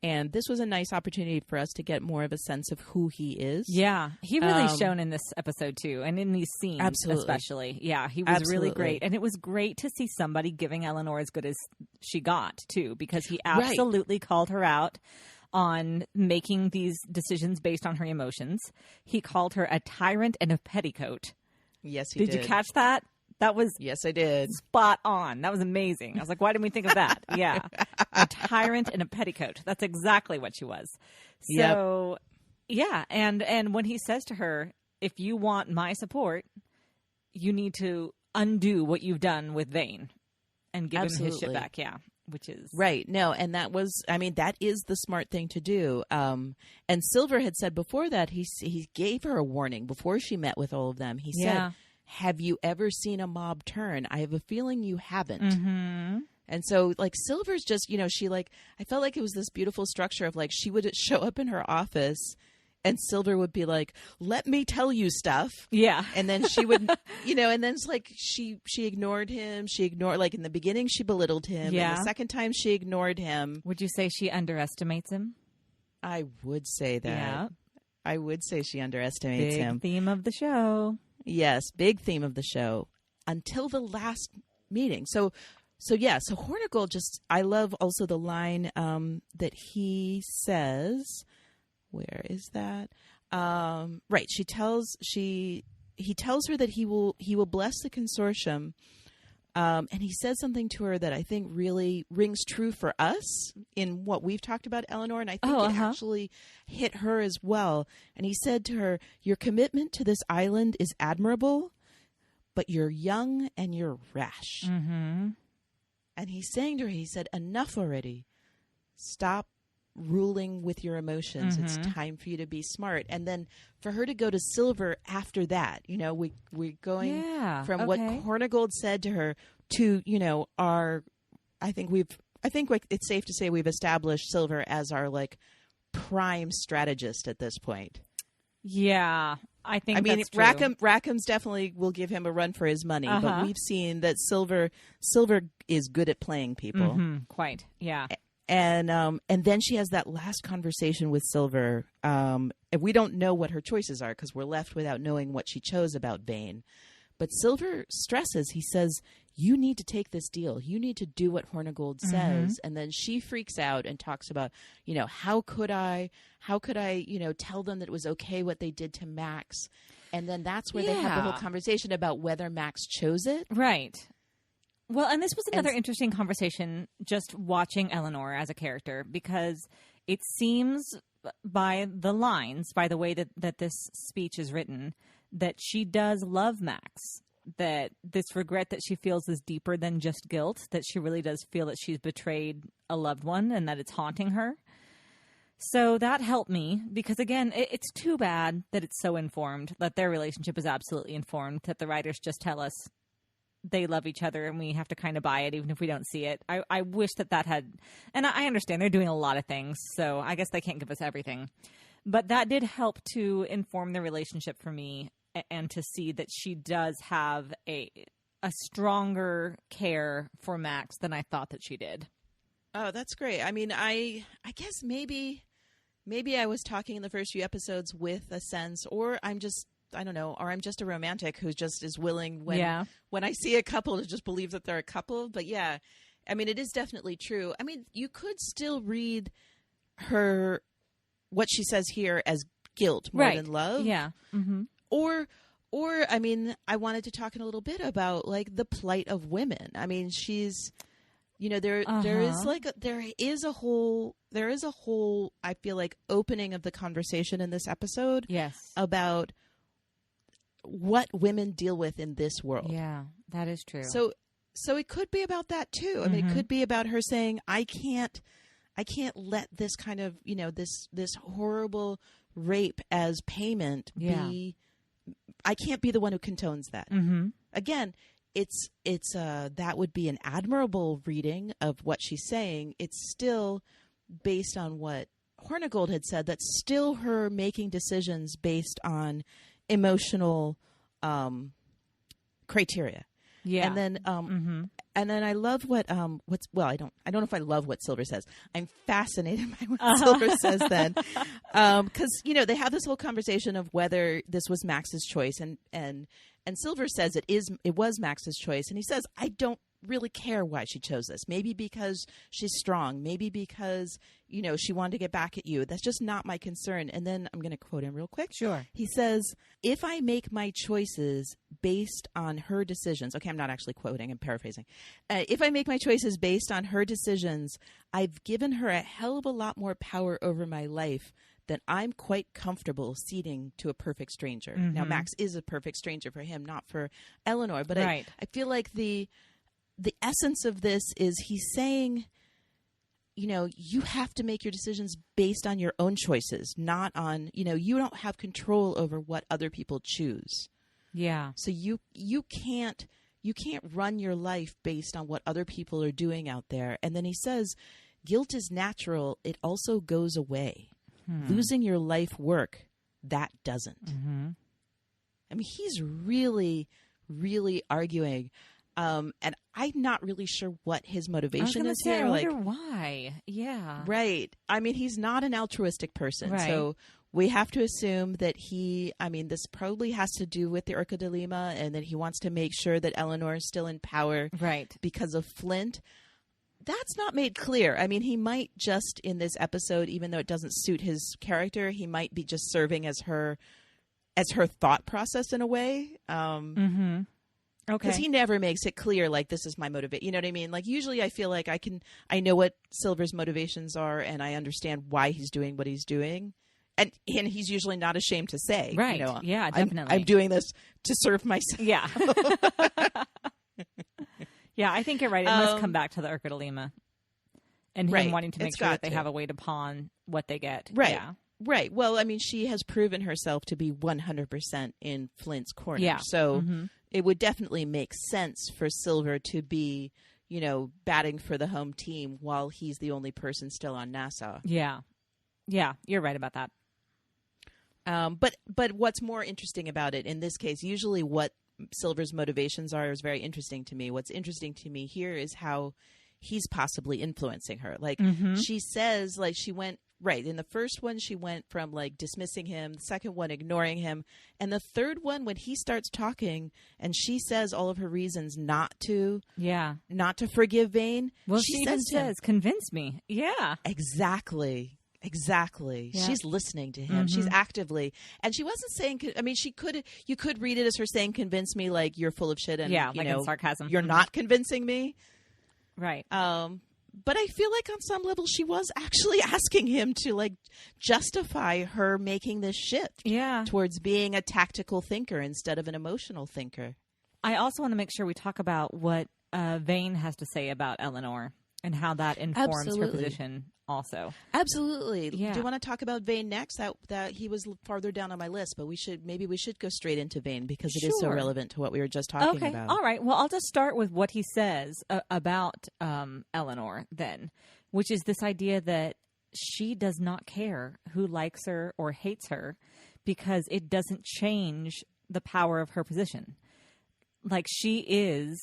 and this was a nice opportunity for us to get more of a sense of who he is. Yeah, he really shone in this episode too, and in these scenes especially. Yeah, he was really great, and it was great to see somebody giving Eleanor as good as she got too, because he absolutely called her out on making these decisions based on her emotions. He called her a tyrant and a petticoat. Yes, he did. Did you catch that? That was yes, I did. Spot on. That was amazing. I was like, why didn't we think of that? Yeah, a tyrant and a petticoat. That's exactly what she was. So, yeah, and when he says to her, "If you want my support, you need to undo what you've done with Vane and give him his shit back." Yeah. Which is right. No, and that is the smart thing to do. And Silver had said before that he gave her a warning before she met with all of them. He said, "Have you ever seen a mob turn? I have a feeling you haven't." Mm-hmm. And so, like, Silver's just, I felt like it was this beautiful structure of, like, she would show up in her office and Silver would be like, "Let me tell you stuff." Yeah. And then she would, and then it's like she ignored him. She ignored, like, in the beginning, she belittled him. Yeah. And the second time she ignored him. Would you say she underestimates him? I would say that. Yeah. I would say she underestimates him. Big theme of the show. Yes. Big theme of the show. Until the last meeting. So So Hornigold I love also the line that he says. Where is that? Right. He tells her that he will bless the consortium. And he says something to her that I think really rings true for us in what we've talked about, Eleanor, and I think it actually hit her as well. And he said to her, "Your commitment to this island is admirable, but you're young and you're rash." Mm-hmm. And he's saying to her, he said, "Enough already. Stop ruling with your emotions. It's time for you to be smart." And then for her to go to Silver after that, we're going from what Hornigold said to her to, I think it's safe to say we've established Silver as our prime strategist at this point. Yeah, I mean, that's true. Rackham's definitely will give him a run for his money, but we've seen that Silver is good at playing people. Mm-hmm. Quite, yeah. And then she has that last conversation with Silver. And we don't know what her choices are because we're left without knowing what she chose about Vane. But Silver stresses, he says, "You need to take this deal. You need to do what Hornigold says." And then she freaks out and talks about, how could I, tell them that it was okay what they did to Max? And then that's where they have the whole conversation about whether Max chose it. Right. Well, and this was another interesting conversation just watching Eleanor as a character, because it seems by the lines, by the way that this speech is written, that she does love Max, that this regret that she feels is deeper than just guilt, that she really does feel that she's betrayed a loved one and that it's haunting her. So that helped me because, again, it's too bad that it's so informed, that their relationship is absolutely informed, that the writers just tell us they love each other and we have to kind of buy it even if we don't see it. I wish that had, and I understand they're doing a lot of things, so I guess they can't give us everything. But that did help to inform the relationship for me and to see that she does have a stronger care for Max than I thought that she did. Oh, that's great. I mean, I guess maybe I was talking in the first few episodes with a sense, or I'm just a romantic who just is willing when I see a couple to just believe that they're a couple. But yeah, I mean, it is definitely true. I mean, you could still read what she says here as guilt more than love. Yeah. Mm-hmm. Or I mean, I wanted to talk in a little bit about the plight of women. I mean, she's, there is a whole I feel like opening of the conversation in this episode. Yes. About what women deal with in this world. Yeah, that is true. So it could be about that too. I mean, it could be about her saying, I can't let this kind of, this horrible rape as payment be, I can't be the one who condones that. Mm-hmm. Again, it's that would be an admirable reading of what she's saying. It's still based on what Hornigold had said. That's still her making decisions based on emotional criteria. Yeah. And then and then I love I don't know if I love what Silver says. I'm fascinated by what Silver says then. Cuz they have this whole conversation of whether this was Max's choice, and Silver says it was Max's choice, and he says, "I don't really care why she chose this. Maybe because she's strong, maybe because she wanted to get back at you. That's just not my concern." And then I'm going to quote him real quick. Sure. He says, "If I make my choices based on her decisions," okay, I'm not actually quoting, I'm paraphrasing. "If I make my choices based on her decisions, I've given her a hell of a lot more power over my life than I'm quite comfortable ceding to a perfect stranger." Mm-hmm. Now, Max is a perfect stranger for him, not for Eleanor, but right. I feel like the essence of this is he's saying, you have to make your decisions based on your own choices, not on, you don't have control over what other people choose. Yeah. So you can't run your life based on what other people are doing out there. And then he says, guilt is natural. It also goes away. Losing your life work, that doesn't. Mm-hmm. I mean, he's really, really arguing. And I'm not really sure what his motivation is here. I wonder why. Yeah. Right. I mean, he's not an altruistic person. Right. So We have to assume that this probably has to do with the Urca de Lima, and that he wants to make sure that Eleanor is still in power, Right. because of Flint. That's not made clear. I mean, he might just, in this episode, even though it doesn't suit his character, he might be just serving as her thought process in a way. Mm-hmm. Okay. Because he never makes it clear, like, this is my motivation. You know what I mean? Like, usually I feel like I know what Silver's motivations are, and I understand why he's doing what he's doing. And he's usually not ashamed to say, Right. You know, Yeah, definitely. I'm doing this to serve myself. Yeah. Yeah, I think you're right. It must come back to the Urca de Lima. And him Right. wanting to make It's sure that got they to. have a way to pawn what they get. Right. Yeah. Right. Well, I mean, she has proven herself to be 100% in Flint's corner. Yeah. So Mhm. it would definitely make sense for Silver to be, batting for the home team while he's the only person still on Nassau. Yeah. Yeah, you're right about that. But what's more interesting about it in this case, usually what Silver's motivations are is very interesting to me. What's interesting to me here is how he's possibly influencing her. Like, she says, like, she went, right, in the first one, she went from, like, dismissing him, the second one, ignoring him, and the third one, when he starts talking and she says all of her reasons not to forgive Vane. Well, she even says, convince me. Yeah. Exactly. Yeah. She's listening to him. She's actively, and she wasn't saying, I mean, you could read it as her saying, convince me, like, you're full of shit. And, like in sarcasm. You're not convincing me. Right. But I feel like on some level she was actually asking him to, like, justify her making this shift towards being a tactical thinker instead of an emotional thinker. I also want to make sure we talk about what Vane has to say about Eleanor and how that informs her position also. Absolutely. Yeah. Do you want to talk about Vane next? That he was farther down on my list, but we should go straight into Vane because it is so relevant to what we were just talking about. All right. Well, I'll just start with what he says about Eleanor then, which is this idea that she does not care who likes her or hates her because it doesn't change the power of her position. Like, she is,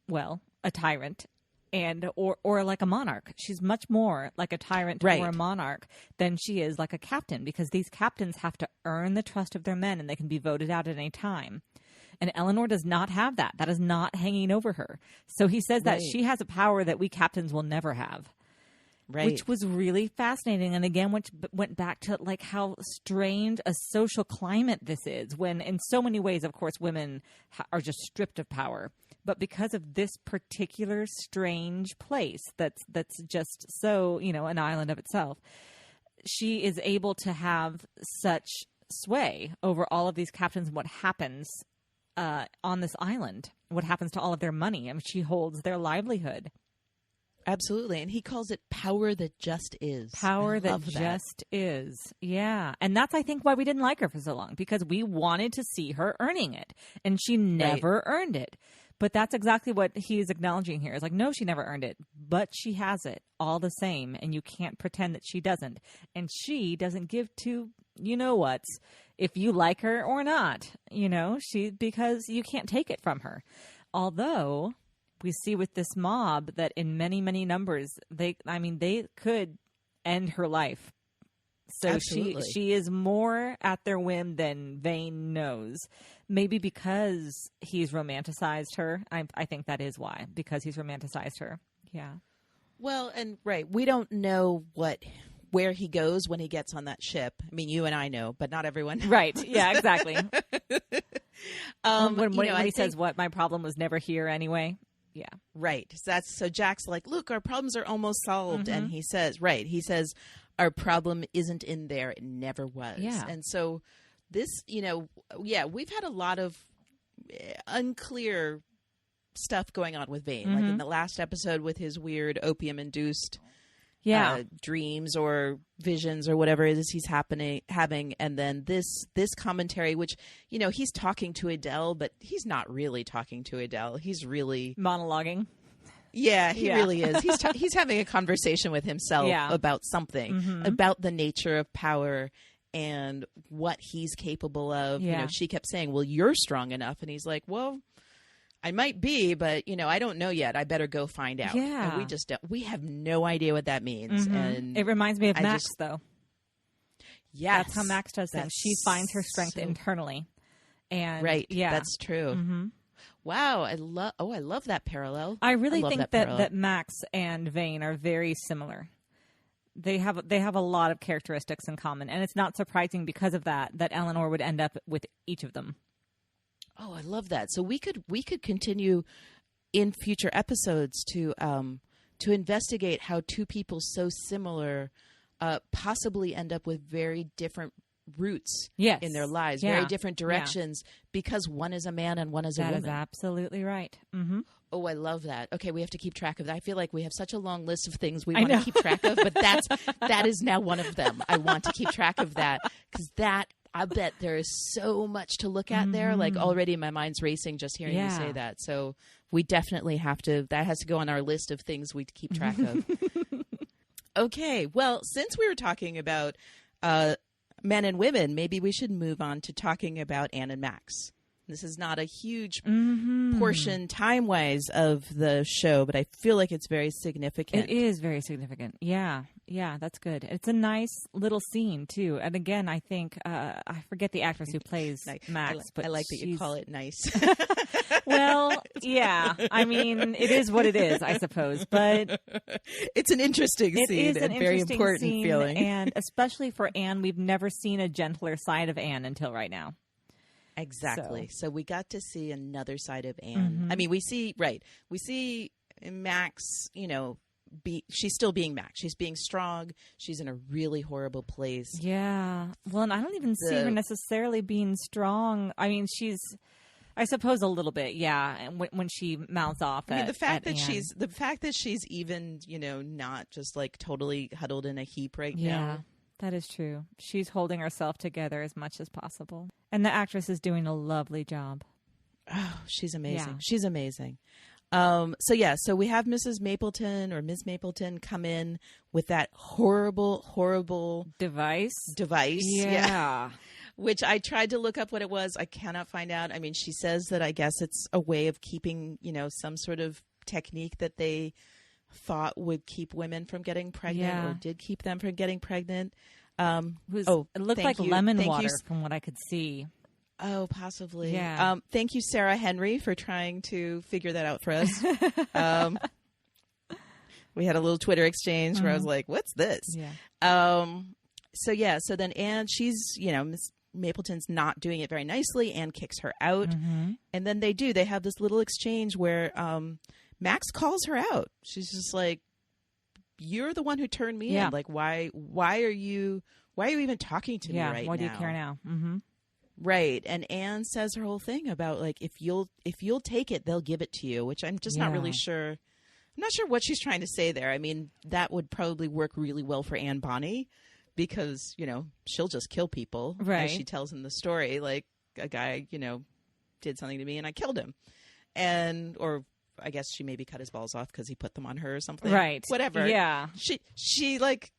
well, a tyrant. Or like a monarch. She's much more like a tyrant or a monarch than she is like a captain, because these captains have to earn the trust of their men and they can be voted out at any time. And Eleanor does not have that. That is not hanging over her. So he says that she has a power that we captains will never have. Right. Which was really fascinating. And again, which went back to, like, how strange a social climate this is, when in so many ways, of course, women are just stripped of power. But because of this particular strange place that's just so, an island of itself, she is able to have such sway over all of these captains and what happens on this island, what happens to all of their money. I mean, she holds their livelihood. Absolutely. And he calls it power that just is. Power that just is. Yeah. And that's, I think, why we didn't like her for so long, because we wanted to see her earning it. And she never earned it. But that's exactly what he's acknowledging here. It's like, no, she never earned it, but she has it all the same. And you can't pretend that she doesn't. And she doesn't give two you-know-whats if you like her or not, because you can't take it from her. Although we see with this mob that in many, many numbers, they could end her life. So she is more at their whim than Vane knows. Maybe because he's romanticized her. I think that is why, because he's romanticized her. Yeah. Well, and we don't know where he goes when he gets on that ship. I mean, you and I know, but not everyone knows. Right. Yeah, exactly. When he says, "What, my problem was never here anyway." Yeah. Right. So Jack's like, "Look, our problems are almost solved," and he says, our problem isn't in there. It never was. Yeah. And so this, we've had a lot of unclear stuff going on with Vane. Like in the last episode with his weird opium-induced dreams or visions or whatever it is he's having. And then this commentary, which, he's talking to Adele, but he's not really talking to Adele. He's really monologuing. Yeah, he really is. He's having a conversation with himself about something, about the nature of power and what he's capable of. Yeah. She kept saying, "Well, you're strong enough," and he's like, "Well, I might be, but I don't know yet. I better go find out." Yeah, and we have no idea what that means. And it reminds me of Max, though. Yes. That's how Max does things. She finds her strength internally. And right. yeah. That's true. Mm-hmm. Wow. I love that parallel. I really think that that Max and Vane are very similar. They have a lot of characteristics in common, and it's not surprising because of that Eleanor would end up with each of them. Oh, I love that. So we could continue in future episodes to investigate how two people so similar possibly end up with very different roots in their lives, very different directions, because one is a man and one is a woman. That is absolutely right. Mm-hmm. Oh, I love that. Okay, we have to keep track of that. I feel like we have such a long list of things we want to keep track of, but that is now one of them. I want to keep track of that because I bet there is so much to look at there. Like already my mind's racing just hearing you say that. So we definitely have to, that has to go on our list of things we keep track of. Okay, well, since we were talking about men and women, maybe we should move on to talking about Anne and Max. This is not a huge portion time-wise of the show, but I feel like it's very significant. It is very significant. Yeah, that's good. It's a nice little scene, too. And again, I think, I forget the actress who plays Max. I like that you call it nice. Well, yeah. I mean, it is what it is, I suppose. But it's an interesting scene and very important feeling. And especially for Anne, we've never seen a gentler side of Anne until right now. Exactly. So we got to see another side of Anne. I mean, we see Max, she's still being Max. She's being strong. She's in a really horrible place. Yeah. Well, and I don't even see her necessarily being strong. I mean, I suppose a little bit, yeah. And when she mouths off, the fact that she's even, not just like totally huddled in a heap right now. That is true. She's holding herself together as much as possible. And the actress is doing a lovely job. Oh, she's amazing. Yeah. She's amazing. So we have Mrs. Mapleton or Miss Mapleton come in with that horrible device. Yeah. Which I tried to look up what it was. I cannot find out. I mean, she says that I guess it's a way of keeping, some sort of technique that they thought would keep women from getting pregnant or did keep them from getting pregnant. It looked like lemon water from what I could see. Oh, possibly. Yeah. Thank you, Sarah Henry, for trying to figure that out for us. We had a little Twitter exchange where I was like, what's this? Yeah. So then Anne, she's, Miss Mapleton's not doing it very nicely. Anne kicks her out. And then they have this little exchange where Max calls her out. She's just like, you're the one who turned me in. Like, why are you even talking to me right now? Why do you care now? Right. And Anne says her whole thing about like, if you'll take it, they'll give it to you, which I'm just not really sure. I'm not sure what she's trying to say there. I mean, that would probably work really well for Anne Bonny because, she'll just kill people. Right. As she tells in the story, like a guy, did something to me and I killed him. Or I guess she maybe cut his balls off because he put them on her or something. Right. Whatever. Yeah. She like,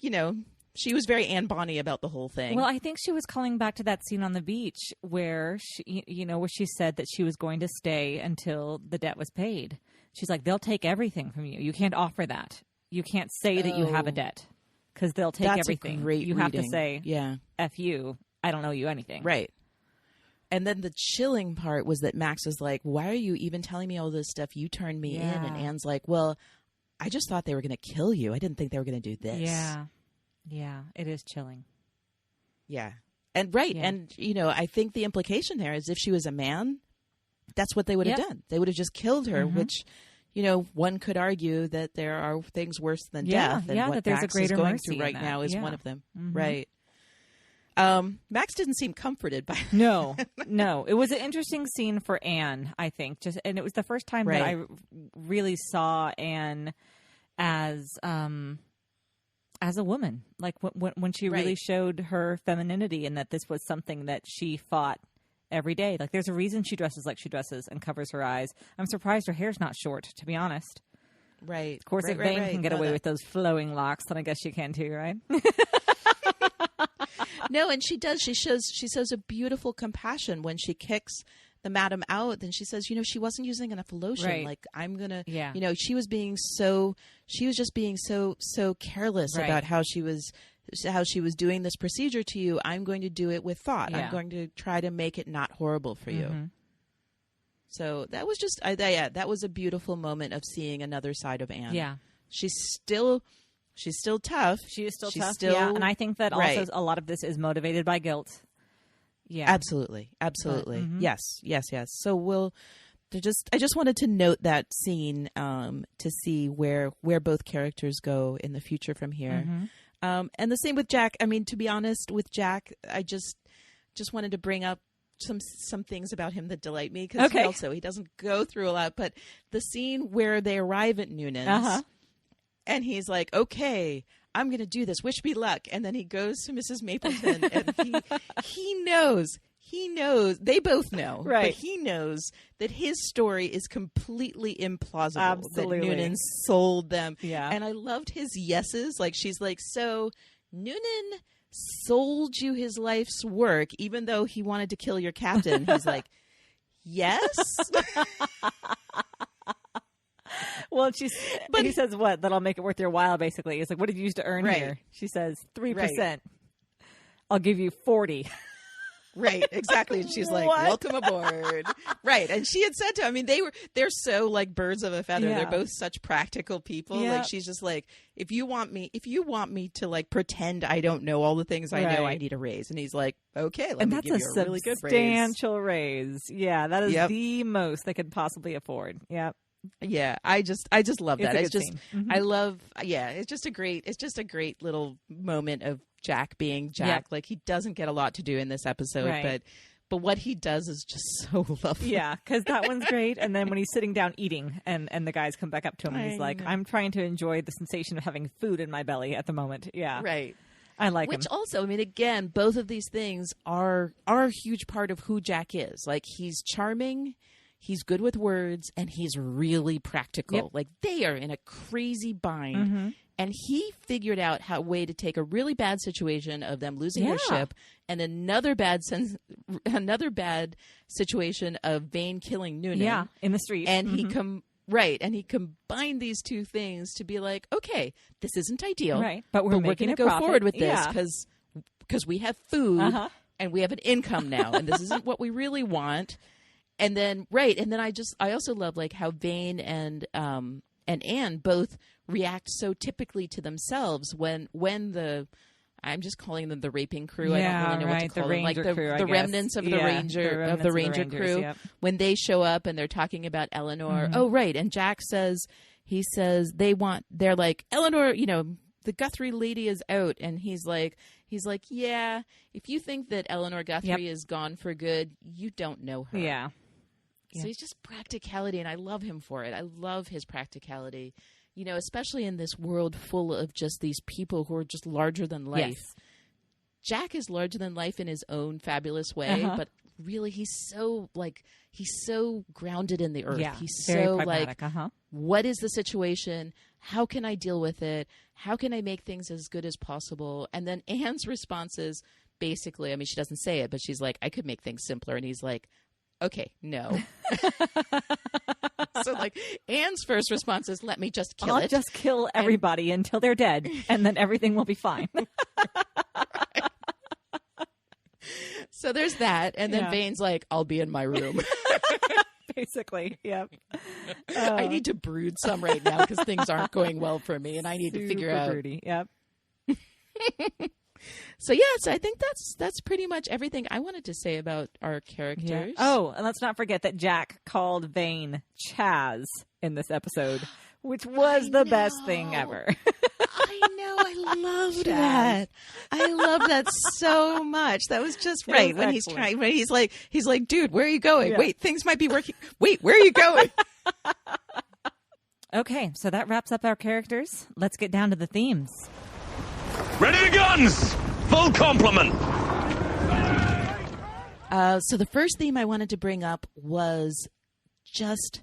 she was very Anne Bonny about the whole thing. Well, I think she was calling back to that scene on the beach where where she said that she was going to stay until the debt was paid. She's like, they'll take everything from you. You can't offer that. You can't say that you have a debt because they'll take everything. A great you have to say, yeah, F you. I don't owe you anything. Right. And then the chilling part was that Max was like, why are you even telling me all this stuff? You turned me in. And Anne's like, well, I just thought they were going to kill you. I didn't think they were going to do this. Yeah. Yeah. It is chilling. Yeah. And right. Yeah. And, I think the implication there is if she was a man, that's what they would have done. They would have just killed her, which, one could argue that there are things worse than death. And what that there's Max a greater is going mercy through right in now is that. one of them. Right. Max didn't seem comforted by it. No. It was an interesting scene for Anne, I think. And it was the first time that I really saw Anne as a woman, like when she really showed her femininity, and that this was something that she fought every day. Like there's a reason she dresses like she dresses and covers her eyes. I'm surprised her hair's not short, to be honest. Right. Of course, if Vane can get away with those flowing locks, then I guess she can too, right? No, and she does. She shows a beautiful compassion when she kicks the madam out. Then she says, she wasn't using enough lotion. Right. Like I'm gonna, she was just being so careless about how she was how she was doing this procedure to you, I'm going to do it with thought. Yeah. I'm going to try to make it not horrible for you. So that was just, that was a beautiful moment of seeing another side of Anne. Yeah. She's still tough. She is still She's tough. still- yeah. And I think that right. also a lot of this is motivated by guilt. Yeah. Absolutely. Yes. So I just wanted to note that scene to see where both characters go in the future from here. And the same with Jack. I mean, to be honest, with Jack, I just wanted to bring up some things about him that delight me, because he doesn't go through a lot. But the scene where they arrive at Noonan's and he's like, okay, I'm going to do this. Wish me luck. And then he goes to Mrs. Mapleton and he knows. They both know. Right. But he knows that his story is completely implausible. Absolutely. That Noonan sold them. Yeah. And I loved his yeses. Like, she's like, so Noonan sold you his life's work, even though he wanted to kill your captain. He's like, yes. Well, but he says what? That'll make it worth your while, basically. It's like, what did you use to earn Right. here? She says 3%. Right. I'll give you 40. Right, exactly. And she's like, What? welcome aboard. Right. And she had said to him, I mean, they're so like birds of a feather. Yeah. They're both such practical people. Yeah. Like, she's just like, if you want me to like pretend I don't know all the things I know, I Right. need a raise. And he's like, okay, let And me that's give a you a really good raise. substantial raise. Yeah, that is Yep. the most they could possibly afford. Yeah. Yeah, I just love that. It's a It's good just scene. I love it's just a great little moment of Jack being Jack. Yep. Like, he doesn't get a lot to do in this episode, Right. but what he does is just so lovely. Yeah, because that one's great. And then when he's sitting down eating and the guys come back up to him and he's I like, know. I'm trying to enjoy the sensation of having food in my belly at the moment. Yeah. Right. I like Which him. also, I mean, again, both of these things are a huge part of who Jack is. Like, he's charming, he's good with words, and he's really practical. Yep. Like, they are in a crazy bind. And he figured out a way to take a really bad situation of them losing their Yeah. ship and another bad situation of Vane killing Noonan. Yeah, in the street. And he combined these two things to be like, okay, this isn't ideal, Right, but we're going making to a go profit. forward with this Yeah. because we have food and we have an income now, and this isn't what we really want. And then I also love like how Vane and Anne both react so typically to themselves when the I'm just calling them the raping crew. I don't really know what to right, the call them. Like ranger crew, I the guess. remnants of the Yeah, ranger the ranger Rangers, crew. yep. When they show up and they're talking about Eleanor. Oh, right. And Jack says they're like, Eleanor, the Guthrie lady is out. And he's like, yeah, if you think that Eleanor Guthrie is gone for good, you don't know her. Yeah. So he's just practicality, and I love him for it. I love his practicality, especially in this world full of just these people who are just larger than life. Yes. Jack is larger than life in his own fabulous way, but really he's so grounded in the earth. Yeah, He's very so pragmatic. like, what is the situation? How can I deal with it? How can I make things as good as possible? And then Anne's response is basically, I mean, she doesn't say it, but she's like, I could make things simpler. And he's like, okay, no. So like Anne's first response is, let me just kill I'll it. just kill everybody until they're dead, and then everything will be fine. So there's that. And then Yeah. Vane's like, I'll be in my room. Basically, yep. I need to brood some right now because things aren't going well for me, and I need to figure Super out. broody. Yep. So I think that's pretty much everything I wanted to say about our characters. Yeah. Oh, and let's not forget that Jack called Vane Chaz in this episode, which was the best thing ever. I know. I loved that. I love that so much. That was just It right was when excellent. when he's like, dude, where are you going? Yeah. Wait, things might be working. Wait, where are you going? Okay, so that wraps up our characters. Let's get down to the themes. Ready to guns! Full complement! So the first theme I wanted to bring up was just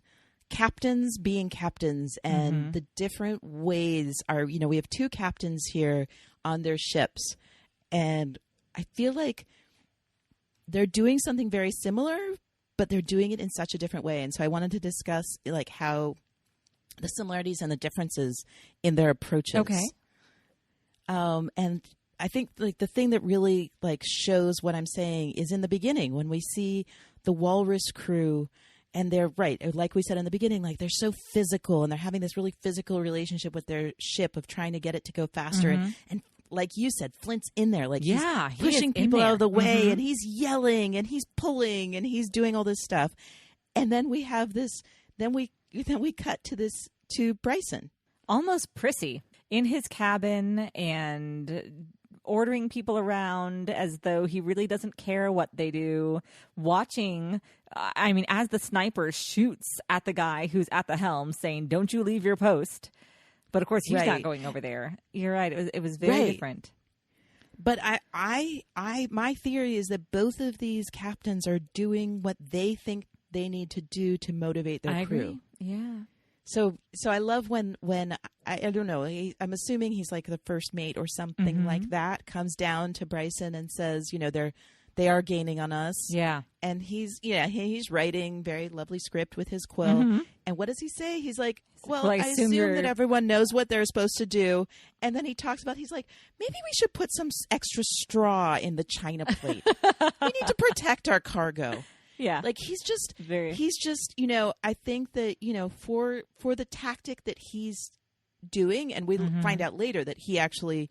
captains being captains and the different ways we have two captains here on their ships, and I feel like they're doing something very similar, but they're doing it in such a different way. And so I wanted to discuss like how the similarities and the differences in their approaches. Okay. And I think like the thing that really like shows what I'm saying is in the beginning when we see the Walrus crew. And they're right, like we said in the beginning, like they're so physical and they're having this really physical relationship with their ship of trying to get it to go faster. And like you said, Flint's in there, like he's pushing people out of the way and he's yelling and he's pulling and he's doing all this stuff. And then we have this, then we cut to Bryson. Almost prissy in his cabin and ordering people around as though he really doesn't care what they do, watching, as the sniper shoots at the guy who's at the helm saying, don't you leave your post. But of course he's not going over there. You're right. It was very different. But my theory is that both of these captains are doing what they think they need to do to motivate their crew. Agree. Yeah. So I love when I don't know, I'm assuming he's like the first mate or something like that, comes down to Bryson and says, they are gaining on us. Yeah. And he's writing very lovely script with his quill. And what does he say? He's like, well, I assume that everyone knows what they're supposed to do. And then he talks about, he's like, maybe we should put some extra straw in the china plate. We need to protect our cargo. Yeah. Like he's just, I think that, for the tactic that he's doing, and we find out later that he actually,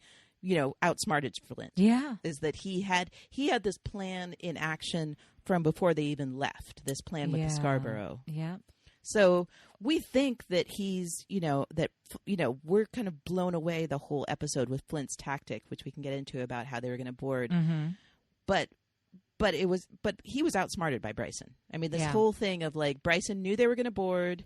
outsmarted Flint. Yeah. Is that he had this plan in action from before they even left, this plan with the Scarborough. Yeah. So we think that he's, we're kind of blown away the whole episode with Flint's tactic, which we can get into about how they were going to board. But he was outsmarted by Bryson. I mean, this whole thing of like Bryson knew they were going to board.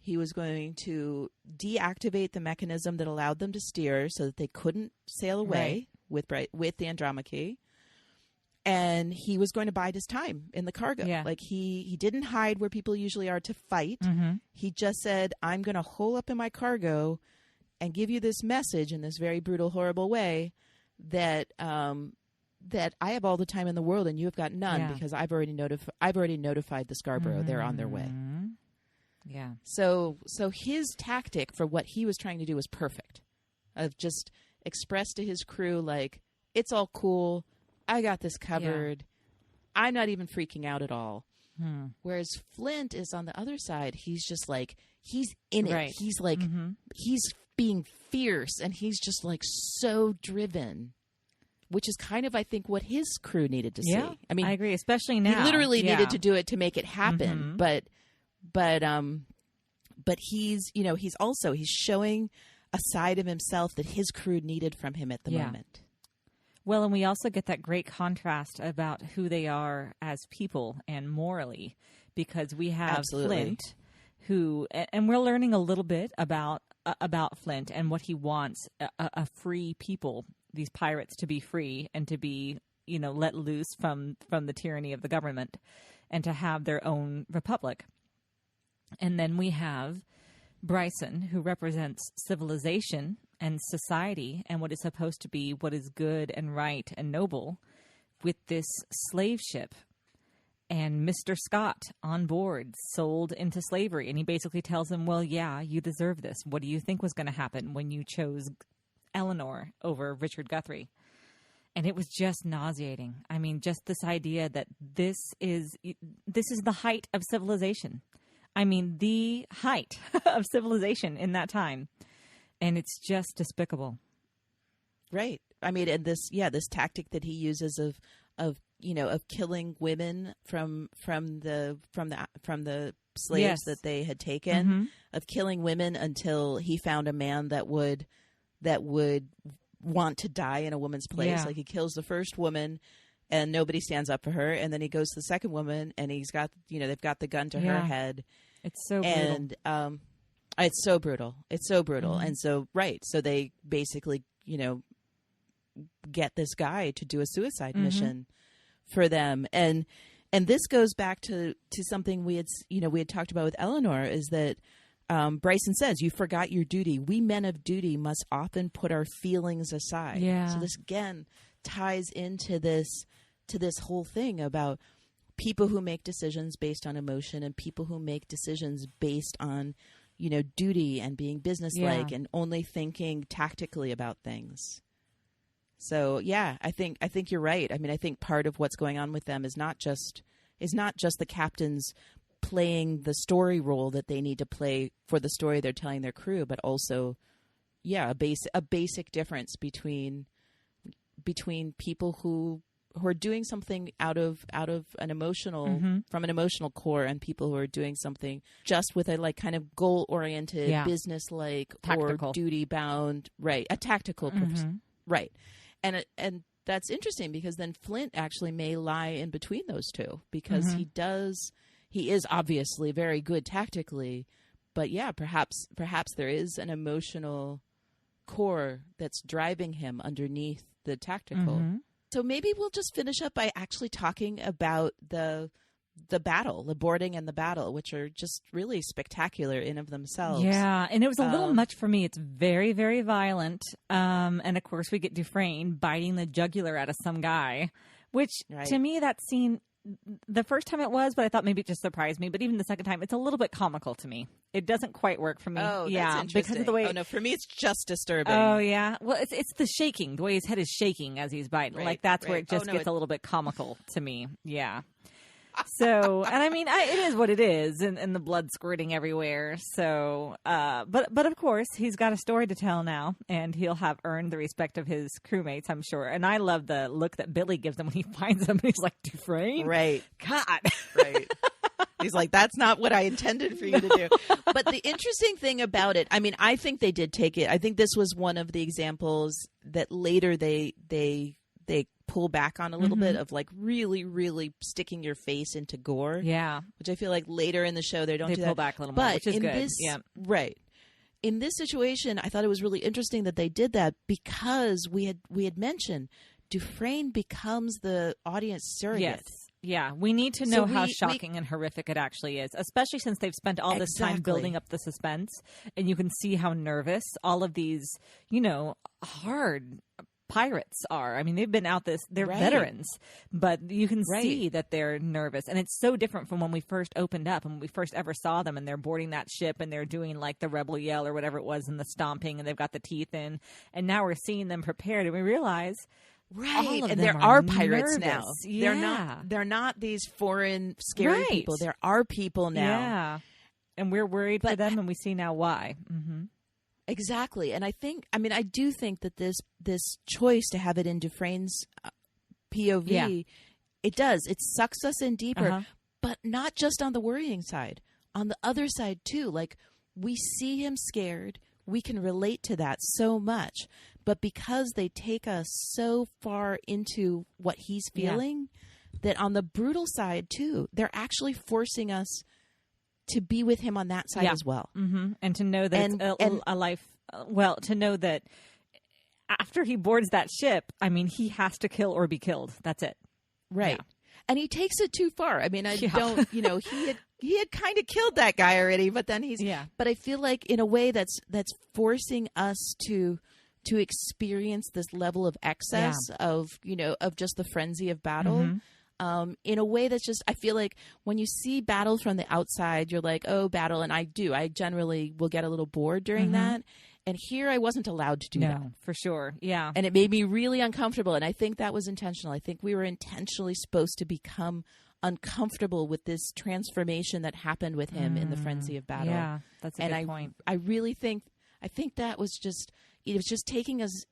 He was going to deactivate the mechanism that allowed them to steer so that they couldn't sail away with the Andromache. And he was going to bide his time in the cargo. Yeah. Like he didn't hide where people usually are to fight. He just said, I'm going to hole up in my cargo and give you this message in this very brutal, horrible way that that I have all the time in the world and you have got none because I've already notified the Scarborough. They're on their way. Yeah. So his tactic for what he was trying to do was perfect. Of just express to his crew, like, it's all cool. I got this covered. Yeah. I'm not even freaking out at all. Whereas Flint is on the other side. He's just like, he's in it. Right. He's like, he's being fierce and he's just like so driven. Which is kind of, I think, what his crew needed to see. I mean, I agree, especially now. He literally needed to do it to make it happen. But he's, he's showing a side of himself that his crew needed from him at the moment. Well, and we also get that great contrast about who they are as people and morally, because we have Flint, who, and we're learning a little bit about Flint and what he wants, a free people. These pirates to be free and to be, let loose from the tyranny of the government and to have their own republic. And then we have Bryson, who represents civilization and society and what is supposed to be what is good and right and noble, with this slave ship and Mr. Scott on board, sold into slavery. And he basically tells him, well, yeah, you deserve this. What do you think was going to happen when you chose Eleanor over Richard Guthrie? And it was just nauseating. I mean, just this idea that this is the height of civilization. I mean, the height of civilization in that time. And it's just despicable. Right. I mean, and this tactic that he uses of killing women from the slaves that they had taken, of killing women until he found a man that would want to die in a woman's place. Yeah. Like he kills the first woman and nobody stands up for her. And then he goes to the second woman and he's got, they've got the gun to her head. It's so brutal. And it's so brutal. It's so brutal. And so, so they basically, get this guy to do a suicide mission for them. And this goes back to something we had talked about with Eleanor, is that Bryson says, you forgot your duty. We men of duty must often put our feelings aside. Yeah. So this again ties into this whole thing about people who make decisions based on emotion and people who make decisions based on, duty and being businesslike and only thinking tactically about things. So yeah, I think you're right. I mean, I think part of what's going on with them is not just the captains playing the story role that they need to play for the story they're telling their crew, but also, yeah, a basic difference between people who are doing something out of an emotional from an emotional core, and people who are doing something just with a like kind of goal oriented, business like or duty bound, right? A tactical purpose, right? And that's interesting because then Flint actually may lie in between those two, because he is obviously very good tactically, but yeah, perhaps there is an emotional core that's driving him underneath the tactical. So maybe we'll just finish up by actually talking about the battle, the boarding and the battle, which are just really spectacular in of themselves. Yeah, and it was a little much for me. It's very, very violent. And of course we get Dufresne biting the jugular out of some guy, which to me, that scene, the first time it was, but I thought maybe it just surprised me. But even the second time, it's a little bit comical to me. It doesn't quite work for me. Oh, yeah, that's interesting. because of the way. Oh no, for me it's just disturbing. Oh yeah, well it's the shaking, the way his head is shaking as he's biting. Right, like that's where it just gets a little bit comical to me. Yeah. So, and I mean, it is what it is, and the blood squirting everywhere. So, but of course, he's got a story to tell now, and he'll have earned the respect of his crewmates, I'm sure. And I love the look that Billy gives him when he finds him. He's like, Dufresne? Right. God. Right. He's like, that's not what I intended for you to do. But the interesting thing about it, I mean, I think they did take it. I think this was one of the examples that later they pull back on a little bit of like really, really sticking your face into gore. Yeah. Which I feel like later in the show they pull that. back a little more, which is good. Right. In this situation, I thought it was really interesting that they did that, because we had mentioned Dufresne becomes the audience surrogate. Yes. Yeah, we need to know how shocking and horrific it actually is, especially since they've spent all this time building up the suspense, and you can see how nervous all of these, hard pirates are. I mean, they've been out they're veterans, but you can see that they're nervous. And it's so different from when we first opened up and when we first ever saw them, and they're boarding that ship and they're doing like the rebel yell or whatever it was, and the stomping, and they've got the teeth in. And now we're seeing them prepared, and we realize and there are pirates nervous. Now. Yeah. They're not these foreign scary people. There are people now. Yeah. And we're worried for them, and we see now why. Exactly. And I do think that this choice to have it in Dufresne's POV, it sucks us in deeper, but not just on the worrying side, on the other side too. Like, we see him scared. We can relate to that so much, but because they take us so far into what he's feeling, that on the brutal side too, they're actually forcing us to be with him on that side as well. And to know that it's a life, to know that after he boards that ship, I mean, he has to kill or be killed. That's it. Right. Yeah. And he takes it too far. I mean, he had kind of killed that guy already, but then but I feel like in a way that's forcing us to experience this level of excess of just the frenzy of battle. In a way that's just, I feel like when you see battle from the outside, you're like, oh, battle. And I generally will get a little bored during that. And here I wasn't allowed to do that. For sure. Yeah. And it made me really uncomfortable. And I think that was intentional. I think we were intentionally supposed to become uncomfortable with this transformation that happened with him in the frenzy of battle. Yeah, that's a good point. I really think that was just, it was just taking us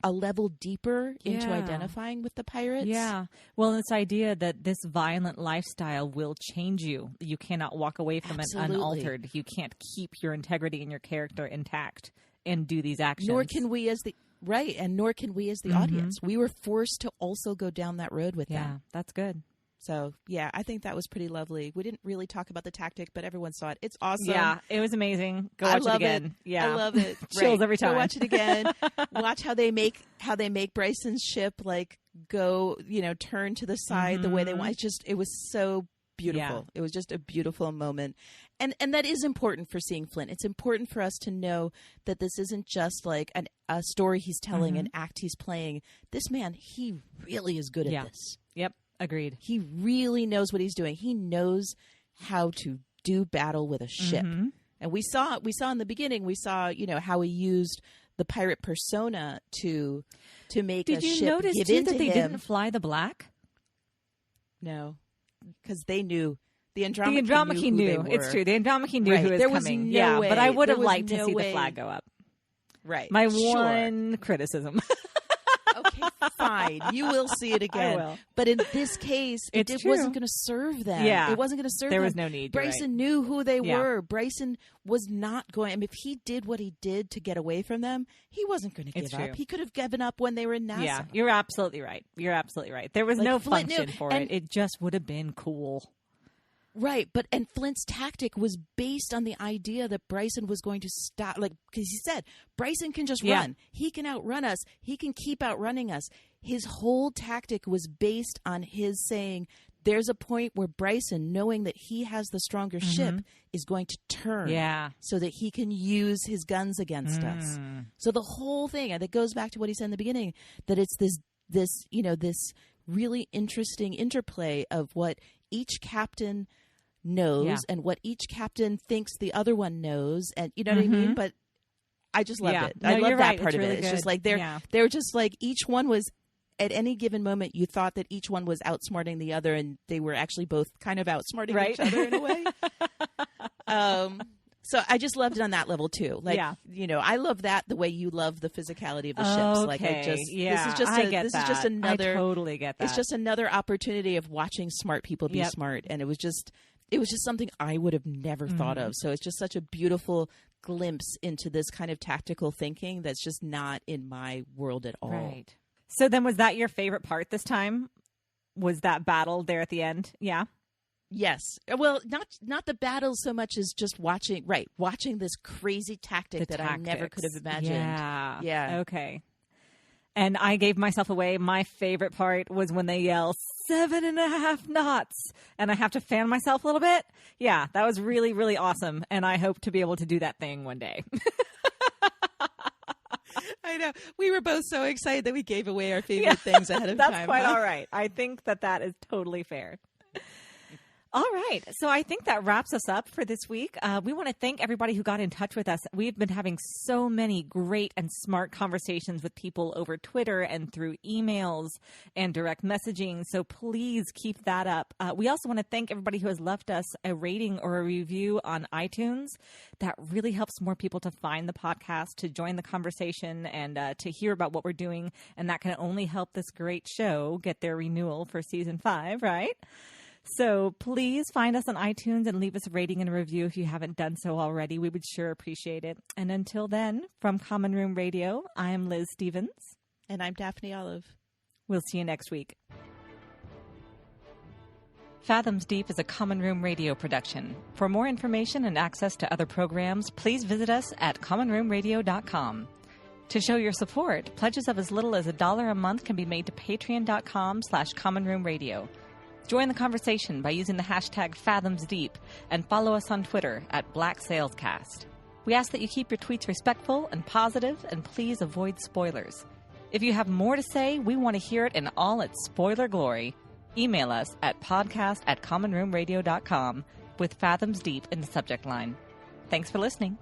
a level deeper into identifying with the pirates. Yeah. Well, this idea that this violent lifestyle will change you. You cannot walk away from it unaltered. You can't keep your integrity and your character intact and do these actions. Nor can we as the audience. We were forced to also go down that road with them. Yeah, that's good. So, yeah, I think that was pretty lovely. We didn't really talk about the tactic, but everyone saw it. It's awesome. Yeah, it was amazing. Go watch it again. Yeah. I love it. Chills every time. Go watch it again. Watch how they make Bryson's ship go, turn to the side the way they want. It was so beautiful. Yeah. It was just a beautiful moment. And that is important for seeing Flint. It's important for us to know that this isn't just like a story he's telling, an act he's playing. This man, he really is good at this. Yep. Agreed. He really knows what he's doing. He knows how to do battle with a ship. And we saw in the beginning, how he used the pirate persona to make Did a you ship notice give too in that to they him. didn't fly the black? No, because they knew the The Andromache Andromache knew. knew. Who they It's were. true. The Andromache knew Right. who was There was coming. no yeah, way. but I would There have was liked to no see way. the flag go up. Right. My Sure. one criticism. Okay, fine. You will see it again. I will. But in this case, It's it true. wasn't going to serve them. Yeah. It wasn't going to serve There them. was no need. You're Bryson right. knew who they Yeah. were. Bryson was not going. I mean, if he did what he did to get away from them, he wasn't going to give It's up. true. He could have given up when they were in NASA. Yeah, you're absolutely right. You're absolutely right. There was Like, no Flint function knew. for And- it. It just would have been cool. Right, and Flint's tactic was based on the idea that Bryson was going to stop, like, because he said, Bryson can just Yeah. run. He can outrun us. He can keep outrunning us. His whole tactic was based on his saying, there's a point where Bryson, knowing that he has the stronger ship, is going to turn Yeah. so that he can use his guns against us. So the whole thing, and it goes back to what he said in the beginning, that it's this really interesting interplay of what each captain knows Yeah. and what each captain thinks the other one knows, and you know what I mean. But I just loved Yeah. it. No, I love you're that right. part It's of really it. It's just good. like Yeah. they're just like each one was at any given moment. You thought that each one was outsmarting the other, and they were actually both kind of outsmarting Right. each other in a way. So I just loved it on that level too. Like, Yeah. I love that the way you love the physicality of the ships. Like, Okay. this is Yeah, just I get this that. is just another. I totally get that. It's just another opportunity of watching smart people be Yep. smart, and it was just something I would have never thought of. So it's just such a beautiful glimpse into this kind of tactical thinking that's just not in my world at all. Right. So then, was that your favorite part this time? Was that battle there at the end? Yeah. Yes. Well, not the battles so much as just watching this crazy tactic that I never could have imagined. Yeah. Yeah. Okay. And I gave myself away. My favorite part was when they yell 7.5 knots, and I have to fan myself a little bit. Yeah, that was really, really awesome. And I hope to be able to do that thing one day. I know. We were both so excited that we gave away our favorite things ahead of That's time. quite huh? all right. I think that is totally fair. All right. So I think that wraps us up for this week. We want to thank everybody who got in touch with us. We've been having so many great and smart conversations with people over Twitter and through emails and direct messaging. So please keep that up. We also want to thank everybody who has left us a rating or a review on iTunes. That really helps more people to find the podcast, to join the conversation, and to hear about what we're doing. And that can only help this great show get their renewal for season 5, right? So please find us on iTunes and leave us a rating and a review if you haven't done so already. We would sure appreciate it. And until then, from Common Room Radio, I am Liz Stevens. And I'm Daphne Olive. We'll see you next week. Fathoms Deep is a Common Room Radio production. For more information and access to other programs, please visit us at commonroomradio.com. To show your support, pledges of as little as $1 a month can be made to patreon.com/commonroomradio. Join the conversation by using the hashtag #Fathoms Deep and follow us on Twitter at BlackSalesCast. We ask that you keep your tweets respectful and positive, and please avoid spoilers. If you have more to say, we want to hear it in all its spoiler glory. Email us at podcast@commonroomradio.com with Fathoms Deep in the subject line. Thanks for listening.